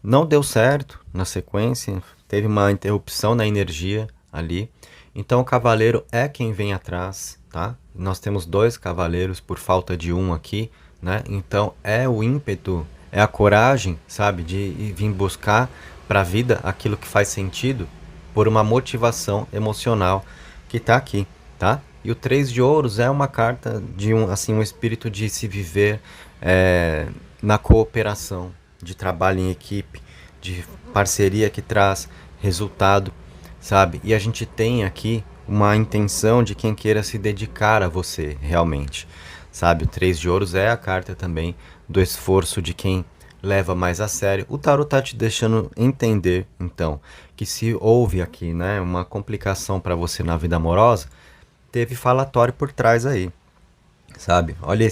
não deu certo na sequência, teve uma interrupção na energia ali. Então, o cavaleiro é quem vem atrás, tá? Nós temos 2 cavaleiros por falta de um aqui, né? Então, é o ímpeto, é a coragem, sabe? De vir buscar para a vida aquilo que faz sentido por uma motivação emocional que está aqui, tá? E o 3 de ouros é uma carta de um espírito de se viver na cooperação, de trabalho em equipe, de parceria que traz resultado, sabe? E a gente tem aqui uma intenção de quem queira se dedicar a você realmente, sabe? O 3 de ouros é a carta também do esforço de quem leva mais a sério. O tarot tá te deixando entender, então, que se houve aqui, né, uma complicação para você na vida amorosa, teve falatório por trás aí, sabe? Olha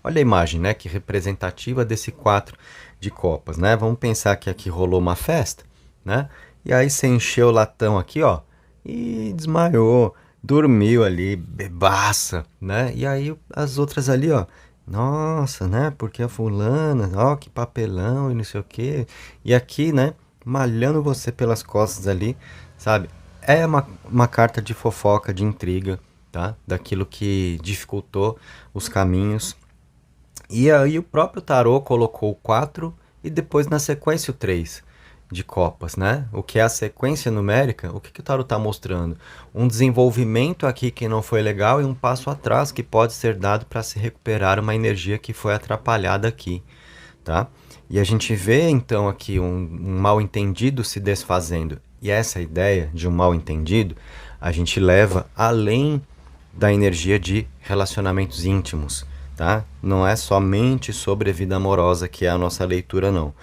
a imagem, né, que representativa desse 4 de copas, né? Vamos pensar que aqui rolou uma festa, né? E aí você encheu o latão aqui, ó, e desmaiou, dormiu ali, bebaça, né? E aí as outras ali, ó, nossa, né? Porque a fulana, ó, que papelão e não sei o quê. E aqui, né, malhando você pelas costas ali, sabe? É uma carta de fofoca, de intriga, tá? Daquilo que dificultou os caminhos. E aí o próprio tarô colocou o 4 e depois na sequência o 3 de copas, né? O que é a sequência numérica, o que o tarô está mostrando? Um desenvolvimento aqui que não foi legal e um passo atrás que pode ser dado para se recuperar uma energia que foi atrapalhada aqui, tá? E a gente vê então aqui um mal entendido se desfazendo. E essa ideia de um mal entendido a gente leva além da energia de relacionamentos íntimos, tá? Não é somente sobre a vida amorosa que é a nossa leitura, não.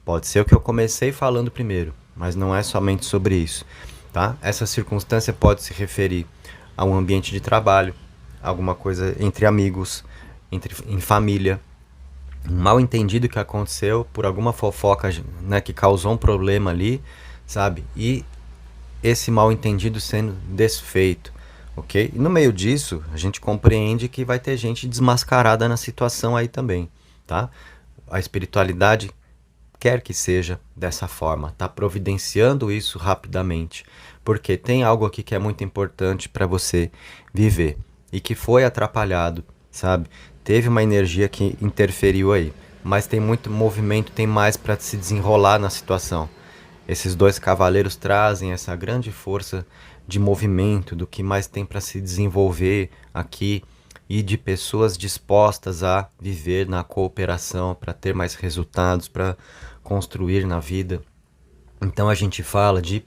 Pode ser o que eu comecei falando primeiro, mas não é somente sobre isso, tá? Essa circunstância pode se referir a um ambiente de trabalho, alguma coisa entre amigos, em família, um mal entendido que aconteceu por alguma fofoca, né, que causou um problema ali, sabe? E esse mal entendido sendo desfeito, ok? E no meio disso, a gente compreende que vai ter gente desmascarada na situação aí também, tá? A espiritualidade quer que seja dessa forma, tá providenciando isso rapidamente, porque tem algo aqui que é muito importante para você viver e que foi atrapalhado, sabe? Teve uma energia que interferiu aí, mas tem muito movimento, tem mais para se desenrolar na situação. Esses dois cavaleiros trazem essa grande força de movimento, do que mais tem para se desenvolver aqui e de pessoas dispostas a viver na cooperação para ter mais resultados, para construir na vida. Então a gente fala de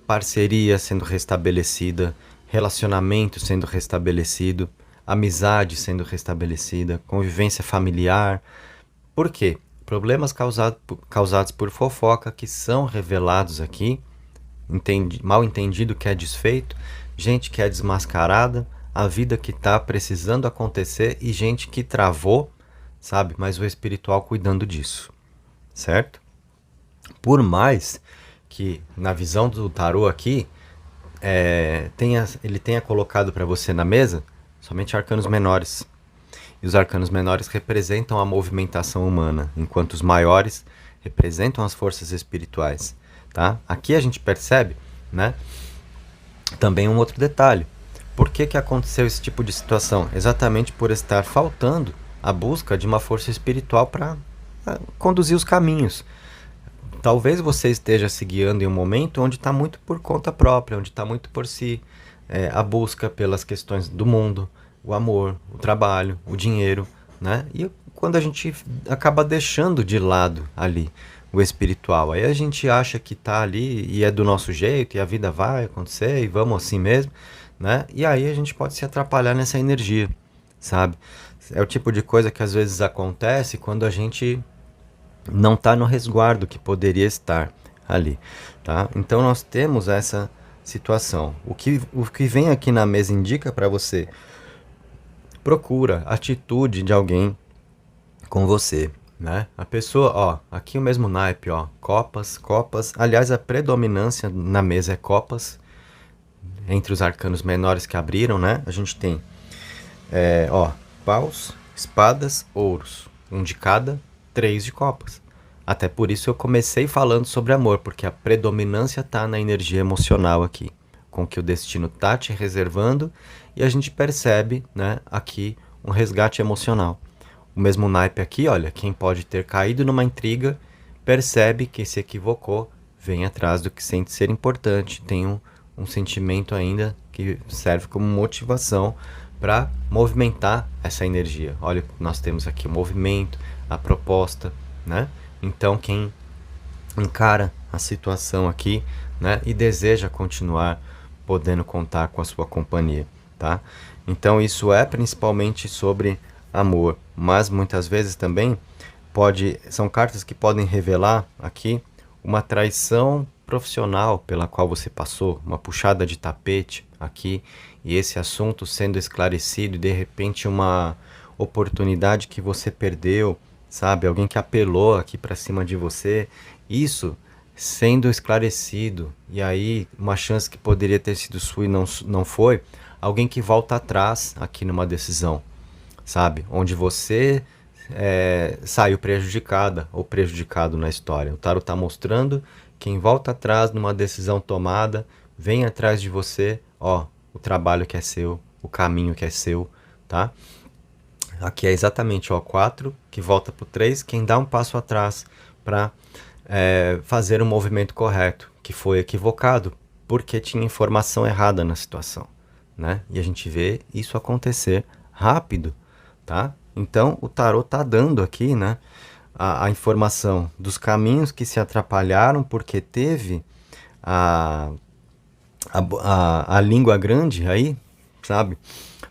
parceria sendo restabelecida, relacionamento sendo restabelecido, amizade sendo restabelecida, convivência familiar. Por quê? Problemas causados por fofoca que são revelados aqui, mal entendido que é desfeito, gente que é desmascarada, a vida que está precisando acontecer e gente que travou, sabe? Mas o espiritual cuidando disso, certo? Por mais que na visão do tarô aqui, ele tenha colocado para você na mesa somente arcanos menores. E os arcanos menores representam a movimentação humana, enquanto os maiores representam as forças espirituais, tá? Aqui a gente percebe, né, também um outro detalhe. Por que aconteceu esse tipo de situação? Exatamente por estar faltando a busca de uma força espiritual para conduzir os caminhos. Talvez você esteja se guiando em um momento onde está muito por conta própria, onde está muito por si, a busca pelas questões do mundo, o amor, o trabalho, o dinheiro, né? E quando a gente acaba deixando de lado ali o espiritual, aí a gente acha que tá ali e é do nosso jeito e a vida vai acontecer e vamos assim mesmo, né? E aí a gente pode se atrapalhar nessa energia, sabe? É o tipo de coisa que às vezes acontece quando a gente não está no resguardo que poderia estar ali, tá? Então nós temos essa situação. O que vem aqui na mesa indica para você: procura atitude de alguém com você, né? A pessoa, ó, aqui o mesmo naipe, ó, copas, copas. Aliás, a predominância na mesa é copas. Entre os arcanos menores que abriram, né? A gente tem, ó, paus, espadas, ouros. Um de cada, 3 de copas. Até por isso eu comecei falando sobre amor, porque a predominância tá na energia emocional aqui, com que o destino tá te reservando, e a gente percebe, né, aqui um resgate emocional. O mesmo naipe aqui, olha, quem pode ter caído numa intriga, percebe que se equivocou, vem atrás do que sente ser importante, tem um sentimento ainda que serve como motivação para movimentar essa energia. Olha, nós temos aqui o movimento, a proposta, né? Então quem encara a situação aqui, né, e deseja continuar podendo contar com a sua companhia, tá? Então isso é principalmente sobre amor, mas muitas vezes também são cartas que podem revelar aqui uma traição profissional pela qual você passou, uma puxada de tapete aqui, e esse assunto sendo esclarecido e de repente uma oportunidade que você perdeu, sabe? Alguém que apelou aqui para cima de você, isso sendo esclarecido, e aí uma chance que poderia ter sido sua e não foi, alguém que volta atrás aqui numa decisão, sabe? Onde você saiu prejudicada ou prejudicado na história. O tarot está mostrando quem volta atrás numa decisão tomada, vem atrás de você, ó, o trabalho que é seu, o caminho que é seu, tá? Aqui é exatamente o 4 que volta para o 3, quem dá um passo atrás para fazer o movimento correto, que foi equivocado, porque tinha informação errada na situação, né? E a gente vê isso acontecer rápido, tá? Então, o tarot tá dando aqui, né, a informação dos caminhos que se atrapalharam porque teve a língua grande aí, sabe?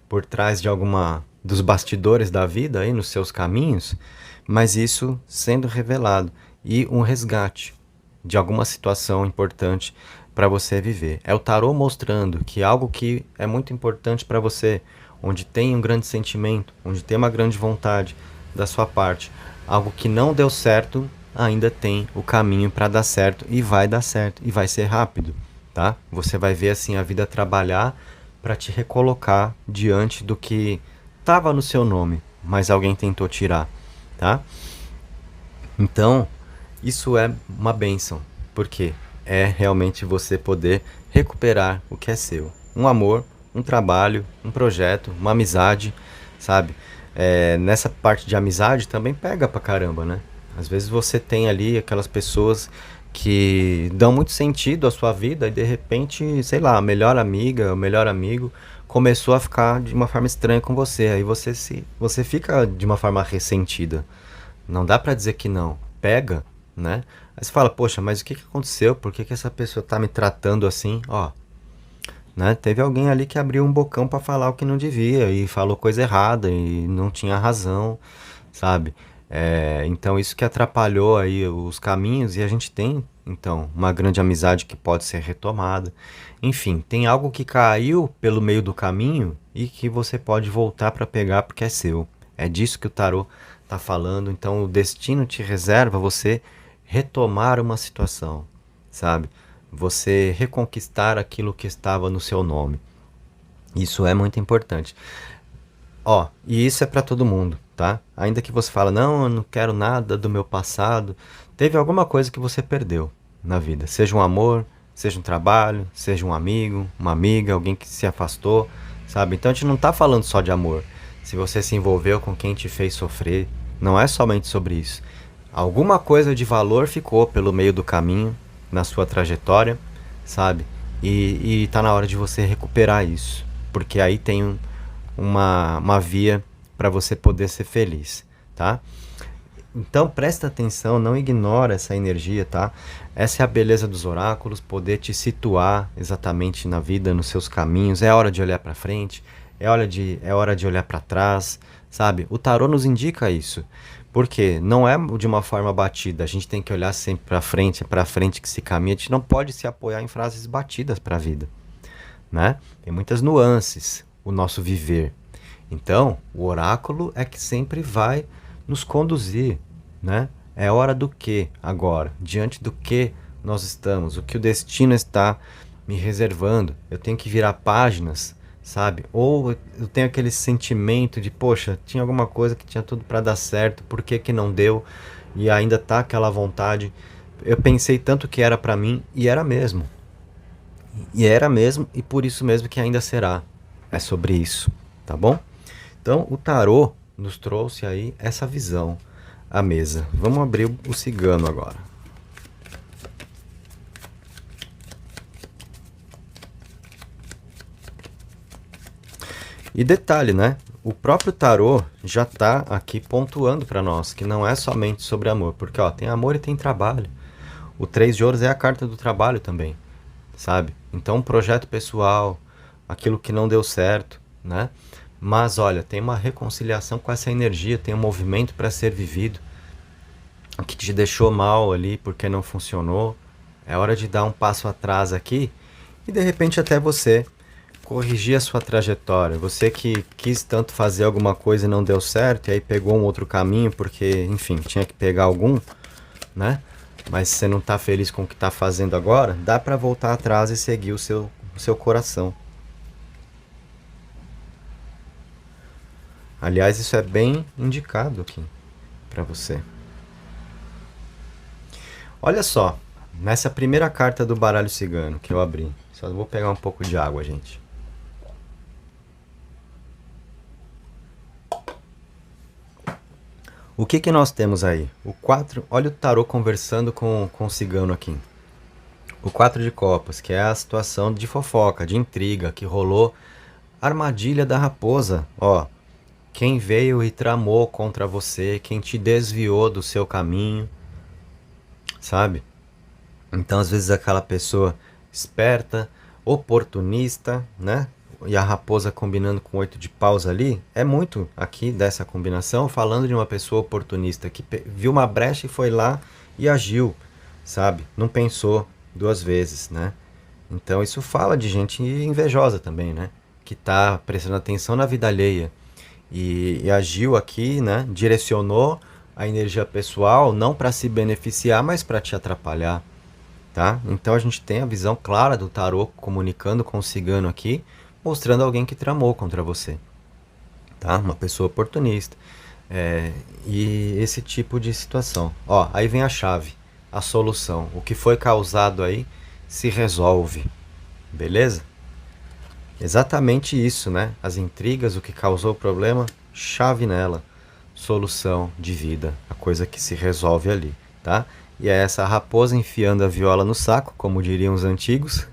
Por trás de dos bastidores da vida aí nos seus caminhos, mas isso sendo revelado e um resgate de alguma situação importante para você viver. É o tarô mostrando que algo que é muito importante para você, onde tem um grande sentimento, onde tem uma grande vontade da sua parte, algo que não deu certo, ainda tem o caminho para dar certo e vai dar certo e vai ser rápido, tá? Você vai ver assim a vida trabalhar para te recolocar diante do que estava no seu nome, mas alguém tentou tirar, tá? Então, isso é uma bênção, porque é realmente você poder recuperar o que é seu. Um amor, um trabalho, um projeto, uma amizade, sabe? Nessa parte de amizade também pega pra caramba, né? Às vezes você tem ali aquelas pessoas que dão muito sentido à sua vida e de repente, sei lá, a melhor amiga, o melhor amigo começou a ficar de uma forma estranha com você. Aí você fica de uma forma ressentida. Não dá pra dizer que não. Pega, né? Aí você fala, poxa, mas o que aconteceu? Por que essa pessoa tá me tratando assim? Ó, né? Teve alguém ali que abriu um bocão pra falar o que não devia e falou coisa errada e não tinha razão, sabe? Então isso que atrapalhou aí os caminhos e a gente tem, então, uma grande amizade que pode ser retomada. Enfim, tem algo que caiu pelo meio do caminho e que você pode voltar para pegar porque é seu. É disso que o tarô tá falando. Então o destino te reserva você retomar uma situação, sabe? Você reconquistar aquilo que estava no seu nome. Isso é muito importante. Ó, e isso é para todo mundo, tá? Ainda que você fala, não, eu não quero nada do meu passado, teve alguma coisa que você perdeu na vida. Seja um amor, seja um trabalho, seja um amigo, uma amiga, alguém que se afastou, sabe? Então a gente não tá falando só de amor. Se você se envolveu com quem te fez sofrer, não é somente sobre isso. Alguma coisa de valor ficou pelo meio do caminho, na sua trajetória, sabe? E tá na hora de você recuperar isso. Porque aí tem uma via para você poder ser feliz, tá? Então presta atenção, não ignora essa energia, tá? Essa é a beleza dos oráculos, poder te situar exatamente na vida, nos seus caminhos. É hora de olhar para frente, é hora de olhar para trás, sabe? O tarô nos indica isso. Porque não é de uma forma batida, a gente tem que olhar sempre para frente, é para frente que se caminha, a gente não pode se apoiar em frases batidas para a vida, né? Tem muitas nuances o nosso viver. Então, o oráculo é que sempre vai nos conduzir, né? É hora do que agora? Diante do que nós estamos? O que o destino está me reservando? Eu tenho que virar páginas, sabe? Ou eu tenho aquele sentimento de, poxa, tinha alguma coisa que tinha tudo para dar certo, por que que não deu? E ainda tá aquela vontade. Eu pensei tanto que era para mim e era mesmo. E era mesmo e por isso mesmo que ainda será. É sobre isso, tá bom? Então, o tarô nos trouxe aí essa visão à mesa. Vamos abrir o cigano agora. E detalhe, né? O próprio tarô já está aqui pontuando para nós que não é somente sobre amor, porque ó, tem amor e tem trabalho. O 3 de ouros é a carta do trabalho também, sabe? Então, um projeto pessoal, aquilo que não deu certo, né? Mas olha, tem uma reconciliação com essa energia, tem um movimento para ser vivido. O que te deixou mal ali porque não funcionou, é hora de dar um passo atrás aqui e de repente até você corrigir a sua trajetória. Você que quis tanto fazer alguma coisa e não deu certo, e aí pegou um outro caminho porque, enfim, tinha que pegar algum, né? Mas você não está feliz com o que está fazendo agora, dá para voltar atrás e seguir o seu coração. Aliás, isso é bem indicado aqui para você. Olha só, nessa primeira carta do baralho cigano que eu abri, só vou pegar um pouco de água, gente. O que nós temos aí? O 4, olha o tarô conversando com o cigano aqui. O 4 de copas, que é a situação de fofoca, de intriga, que rolou. Armadilha da raposa, ó. Quem veio e tramou contra você, quem te desviou do seu caminho, sabe? Então, às vezes, aquela pessoa esperta, oportunista, né? E a raposa combinando com 8 de paus ali, é muito aqui dessa combinação, falando de uma pessoa oportunista que viu uma brecha e foi lá e agiu, sabe? Não pensou duas vezes, né? Então, isso fala de gente invejosa também, né? Que tá prestando atenção na vida alheia e agiu aqui, né? Direcionou a energia pessoal não para se beneficiar, mas para te atrapalhar, tá? Então a gente tem a visão clara do tarô comunicando com o cigano aqui, mostrando alguém que tramou contra você, tá? Uma pessoa oportunista. E esse tipo de situação. Ó, aí vem a chave, a solução. O que foi causado aí se resolve, beleza? Exatamente isso, né? As intrigas, o que causou o problema, chave nela. Solução de vida, a coisa que se resolve ali, tá? E é essa raposa enfiando a viola no saco, como diriam os antigos,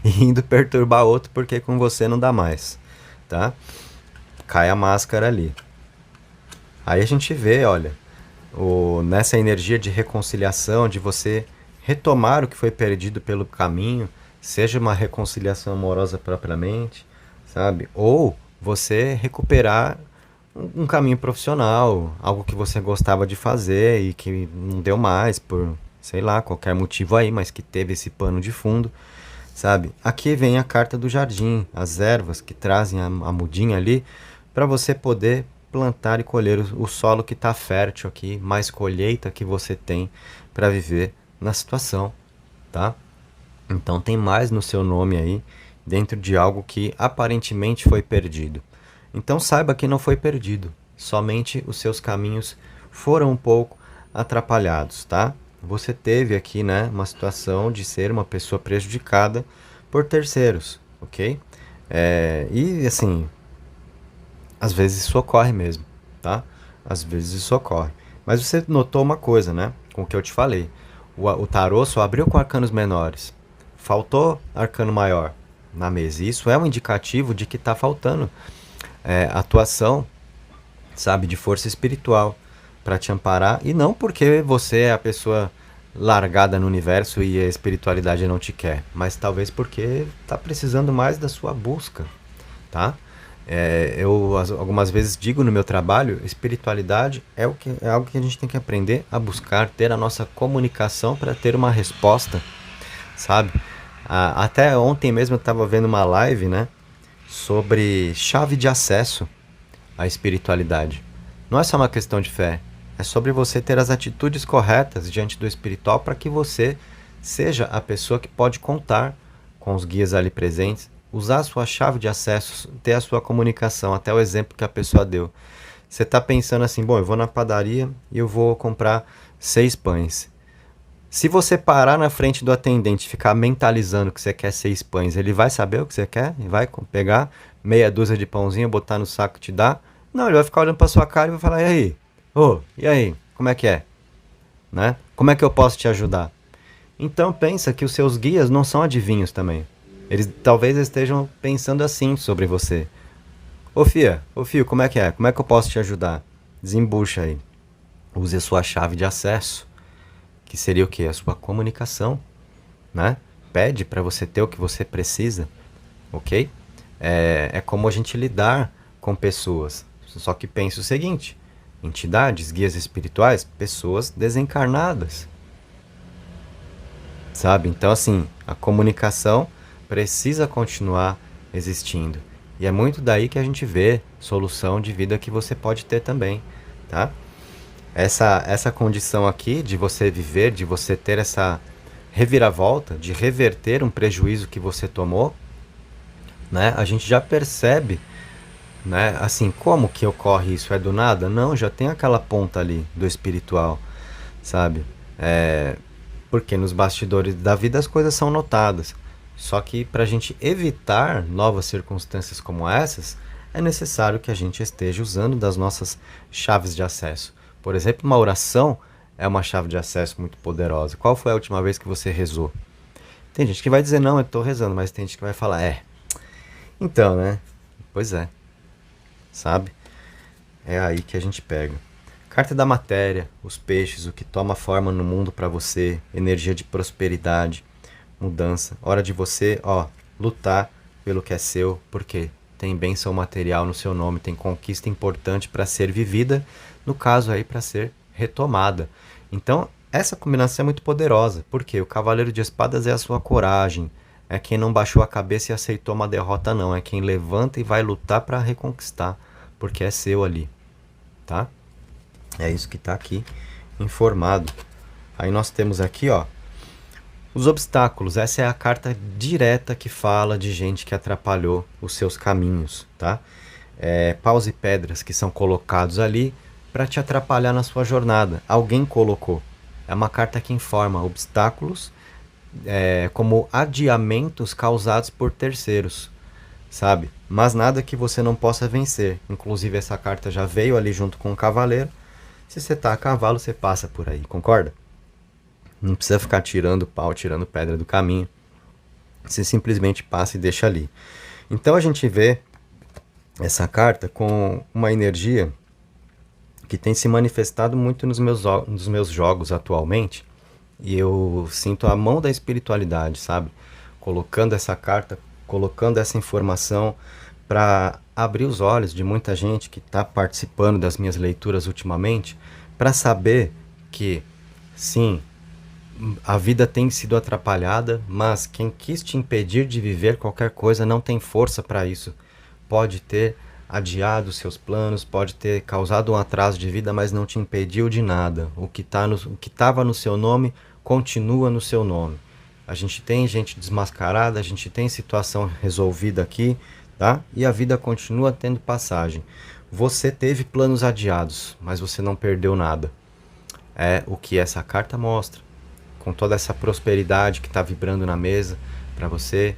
e indo perturbar outro porque com você não dá mais, tá? Cai a máscara ali. Aí a gente vê, olha, nessa energia de reconciliação, de você retomar o que foi perdido pelo caminho, seja uma reconciliação amorosa propriamente, sabe? Ou você recuperar um caminho profissional, algo que você gostava de fazer e que não deu mais por, sei lá, qualquer motivo aí, mas que teve esse pano de fundo, sabe? Aqui vem a carta do jardim, as ervas que trazem a mudinha ali, para você poder plantar e colher o solo que está fértil aqui, mais colheita que você tem para viver na situação, tá? Então tem mais no seu nome aí, dentro de algo que aparentemente foi perdido. Então saiba que não foi perdido, somente os seus caminhos foram um pouco atrapalhados, tá? Você teve aqui, né, uma situação de ser uma pessoa prejudicada por terceiros, ok? E assim, às vezes isso ocorre mesmo, tá? Às vezes isso ocorre. Mas você notou uma coisa, né? Com o que eu te falei. O tarô só abriu com arcanos menores. Faltou arcano maior na mesa. E isso é um indicativo de que está faltando atuação, sabe, de força espiritual para te amparar. E não porque você é a pessoa largada no universo e a espiritualidade não te quer, mas talvez porque está precisando mais da sua busca, tá? Eu algumas vezes digo no meu trabalho, espiritualidade é algo que a gente tem que aprender a buscar, ter a nossa comunicação para ter uma resposta, sabe? Até ontem mesmo eu estava vendo uma live, né, sobre chave de acesso à espiritualidade. Não é só uma questão de fé, é sobre você ter as atitudes corretas diante do espiritual para que você seja a pessoa que pode contar com os guias ali presentes, usar a sua chave de acesso, ter a sua comunicação, até o exemplo que a pessoa deu. Você está pensando assim, bom, eu vou na padaria e eu vou comprar 6 pães. Se você parar na frente do atendente e ficar mentalizando que você quer 6 pães, ele vai saber o que você quer? E vai pegar meia dúzia de pãozinho, botar no saco e te dar? Não, ele vai ficar olhando para sua cara e vai falar, e aí? E aí? Como é que é? Né? Como é que eu posso te ajudar? Então pensa que os seus guias não são adivinhos também. Eles talvez estejam pensando assim sobre você. Ô fio, como é que é? Como é que eu posso te ajudar? Desembucha aí. Use a sua chave de acesso que seria o quê? A sua comunicação, né? Pede para você ter o que você precisa, ok? É como a gente lidar com pessoas. Só que pense o seguinte: entidades, guias espirituais, pessoas desencarnadas, sabe? Então, assim, a comunicação precisa continuar existindo. E é muito daí que a gente vê solução de vida que você pode ter também, tá? Essa condição aqui de você viver, de você ter essa reviravolta, de reverter um prejuízo que você tomou, né? A gente já percebe, né? Assim, como que ocorre isso? É do nada? Não, já tem aquela ponta ali do espiritual, sabe? Porque nos bastidores da vida as coisas são notadas. Só que para a gente evitar novas circunstâncias como essas, é necessário que a gente esteja usando das nossas chaves de acesso. Por exemplo, uma oração é uma chave de acesso muito poderosa. Qual foi a última vez que você rezou? Tem gente que vai dizer, não, eu estou rezando, mas tem gente que vai falar, então, né? Pois é, sabe? É aí que a gente pega. Carta da matéria, os peixes, o que toma forma no mundo para você, energia de prosperidade, mudança. Hora de você, lutar pelo que é seu, porque tem bênção material no seu nome, tem conquista importante para ser vivida, no caso aí para ser retomada. Então, essa combinação é muito poderosa, porque o Cavaleiro de Espadas é a sua coragem, é quem não baixou a cabeça e aceitou uma derrota não, é quem levanta e vai lutar para reconquistar, porque é seu ali, tá? É isso que está aqui informado. Aí nós temos aqui, os obstáculos. Essa é a carta direta que fala de gente que atrapalhou os seus caminhos, tá? Paus e pedras que são colocados ali para te atrapalhar na sua jornada. Alguém colocou. É uma carta que informa obstáculos como adiamentos causados por terceiros, sabe? Mas nada que você não possa vencer. Inclusive essa carta já veio ali junto com o cavaleiro. Se você tá a cavalo, você passa por aí, concorda? Não precisa ficar tirando pau, tirando pedra do caminho. Você simplesmente passa e deixa ali. Então a gente vê essa carta com uma energia que tem se manifestado muito nos meus jogos atualmente. E eu sinto a mão da espiritualidade, sabe? Colocando essa carta, colocando essa informação para abrir os olhos de muita gente que está participando das minhas leituras ultimamente, para saber que, sim, a vida tem sido atrapalhada, mas quem quis te impedir de viver qualquer coisa não tem força para isso. Pode ter adiado seus planos, pode ter causado um atraso de vida, mas não te impediu de nada. O que estava no seu nome continua no seu nome. A gente tem gente desmascarada, a gente tem situação resolvida aqui, tá? E a vida continua tendo passagem. Você teve planos adiados, mas você não perdeu nada. É o que essa carta mostra. Com toda essa prosperidade que está vibrando na mesa para você,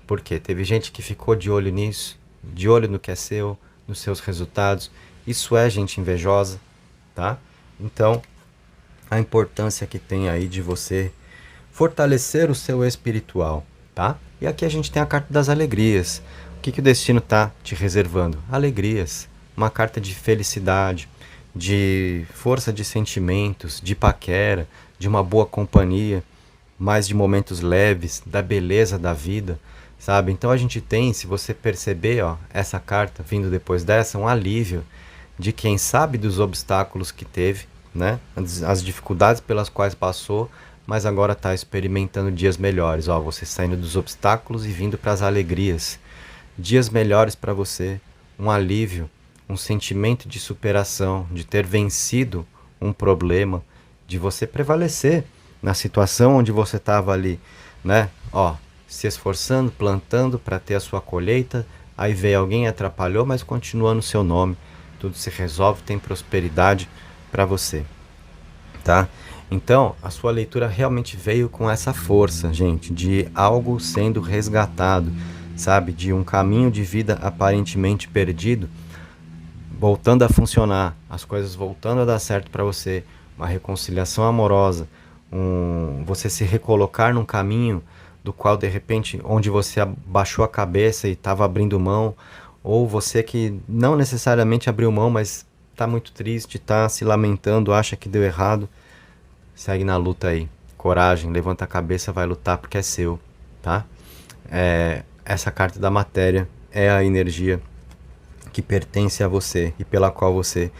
porque teve gente que ficou de olho nisso, de olho no que é seu, nos seus resultados. Isso é gente invejosa, tá? Então, a importância que tem aí de você fortalecer o seu espiritual, tá? E aqui a gente tem a carta das alegrias. O que o destino está te reservando? Alegrias, uma carta de felicidade, de força de sentimentos, de paquera, de uma boa companhia, mais de momentos leves, da beleza da vida, sabe? Então a gente tem, se você perceber, essa carta vindo depois dessa, um alívio de quem sabe dos obstáculos que teve, né? As dificuldades pelas quais passou, mas agora está experimentando dias melhores. Você saindo dos obstáculos e vindo para as alegrias. Dias melhores para você, um alívio, um sentimento de superação, de ter vencido um problema, de você prevalecer na situação onde você estava ali, né? Se esforçando, plantando para ter a sua colheita, aí veio alguém e atrapalhou, mas continua no seu nome. Tudo se resolve, tem prosperidade para você, tá? Então, a sua leitura realmente veio com essa força, gente, de algo sendo resgatado, sabe? De um caminho de vida aparentemente perdido, voltando a funcionar, as coisas voltando a dar certo para você, uma reconciliação amorosa, você se recolocar num caminho do qual, de repente, onde você abaixou a cabeça e estava abrindo mão, ou você que não necessariamente abriu mão, mas está muito triste, está se lamentando, acha que deu errado, segue na luta aí. Coragem, levanta a cabeça, vai lutar porque é seu, tá? Essa carta da matéria é a energia que pertence a você e pela qual você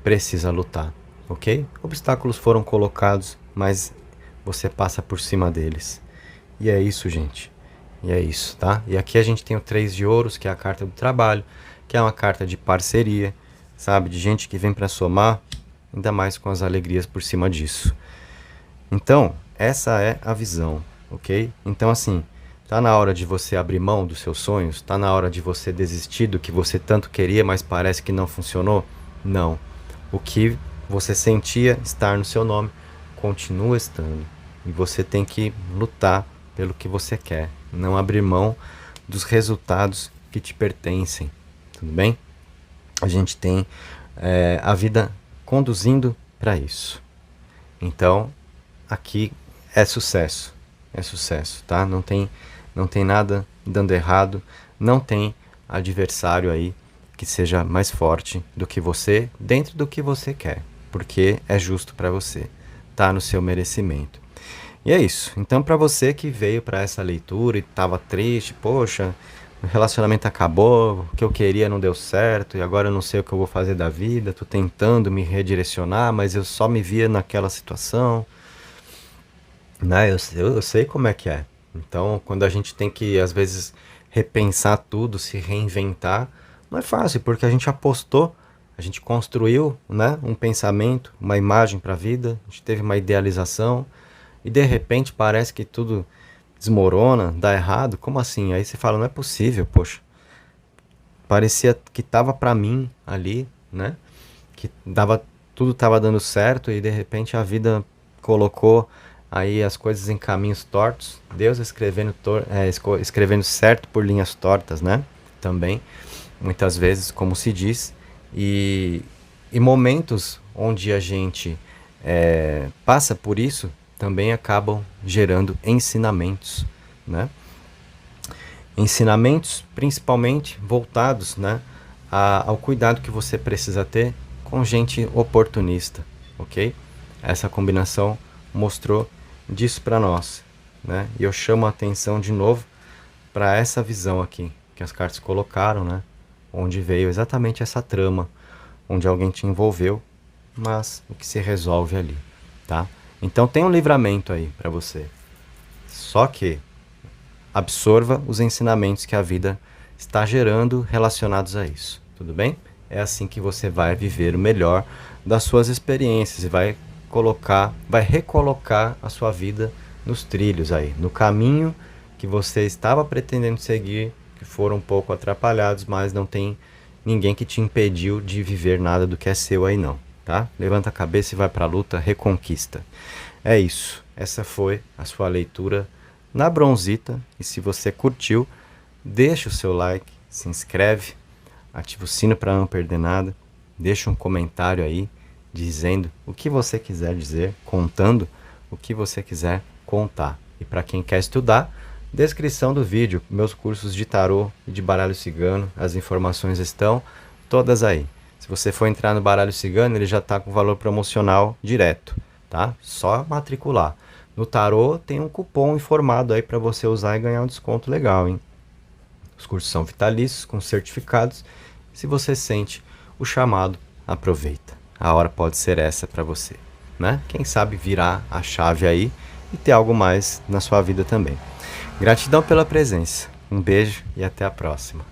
precisa lutar, ok? Obstáculos foram colocados, mas você passa por cima deles. E é isso, gente. E é isso, tá? E aqui a gente tem o 3 de ouros, que é a carta do trabalho, que é uma carta de parceria, sabe? De gente que vem para somar, ainda mais com as alegrias por cima disso. Então, essa é a visão, ok? Então, assim, tá na hora de você abrir mão dos seus sonhos? Tá na hora de você desistir do que você tanto queria, mas parece que não funcionou? Não. O que você sentia estar no seu nome continua estando. E você tem que lutar pelo que você quer. Não abrir mão dos resultados que te pertencem. Tudo bem? A gente tem a vida conduzindo para isso. Então, aqui é sucesso. É sucesso, tá? Não tem nada dando errado. Não tem adversário aí que seja mais forte do que você, dentro do que você quer. Porque é justo para você. Tá no seu merecimento. E é isso. Então, para você que veio para essa leitura e estava triste, poxa, o relacionamento acabou, o que eu queria não deu certo e agora eu não sei o que eu vou fazer da vida, tô tentando me redirecionar, mas eu só me via naquela situação, né? Eu sei como é que é. Então, quando a gente tem que, às vezes, repensar tudo, se reinventar, não é fácil, porque a gente apostou, a gente construiu, né, um pensamento, uma imagem para a vida, a gente teve uma idealização, e de repente parece que tudo desmorona, dá errado. Como assim? Aí você fala, não é possível, poxa. Parecia que tava para mim ali, né? Que tudo tava dando certo e de repente a vida colocou aí as coisas em caminhos tortos. Deus escrevendo certo por linhas tortas, né? Também, muitas vezes, como se diz. E momentos onde a gente passa por isso também acabam gerando ensinamentos, né? Ensinamentos principalmente voltados, né, ao cuidado que você precisa ter com gente oportunista, ok? Essa combinação mostrou disso para nós, né? E eu chamo a atenção de novo para essa visão aqui que as cartas colocaram, né? Onde veio exatamente essa trama, onde alguém te envolveu, mas o que se resolve ali, tá? Então tem um livramento aí para você. Só que absorva os ensinamentos que a vida está gerando relacionados a isso. Tudo bem? É assim que você vai viver o melhor das suas experiências e vai recolocar a sua vida nos trilhos aí, no caminho que você estava pretendendo seguir, que foram um pouco atrapalhados, mas não tem ninguém que te impediu de viver nada do que é seu aí não. Tá? Levanta a cabeça e vai para a luta, reconquista. É isso. Essa foi a sua leitura na Bronzita. E se você curtiu, deixa o seu like, se inscreve, ativa o sino para não perder nada, deixa um comentário aí dizendo o que você quiser dizer, contando o que você quiser contar. E para quem quer estudar, descrição do vídeo, meus cursos de tarô e de baralho cigano, as informações estão todas aí. Se você for entrar no baralho cigano, ele já está com valor promocional direto, tá? Só matricular. No tarô tem um cupom informado aí para você usar e ganhar um desconto legal, hein? Os cursos são vitalícios, com certificados. Se você sente o chamado, aproveita. A hora pode ser essa para você, né? Quem sabe virar a chave aí e ter algo mais na sua vida também. Gratidão pela presença. Um beijo e até a próxima.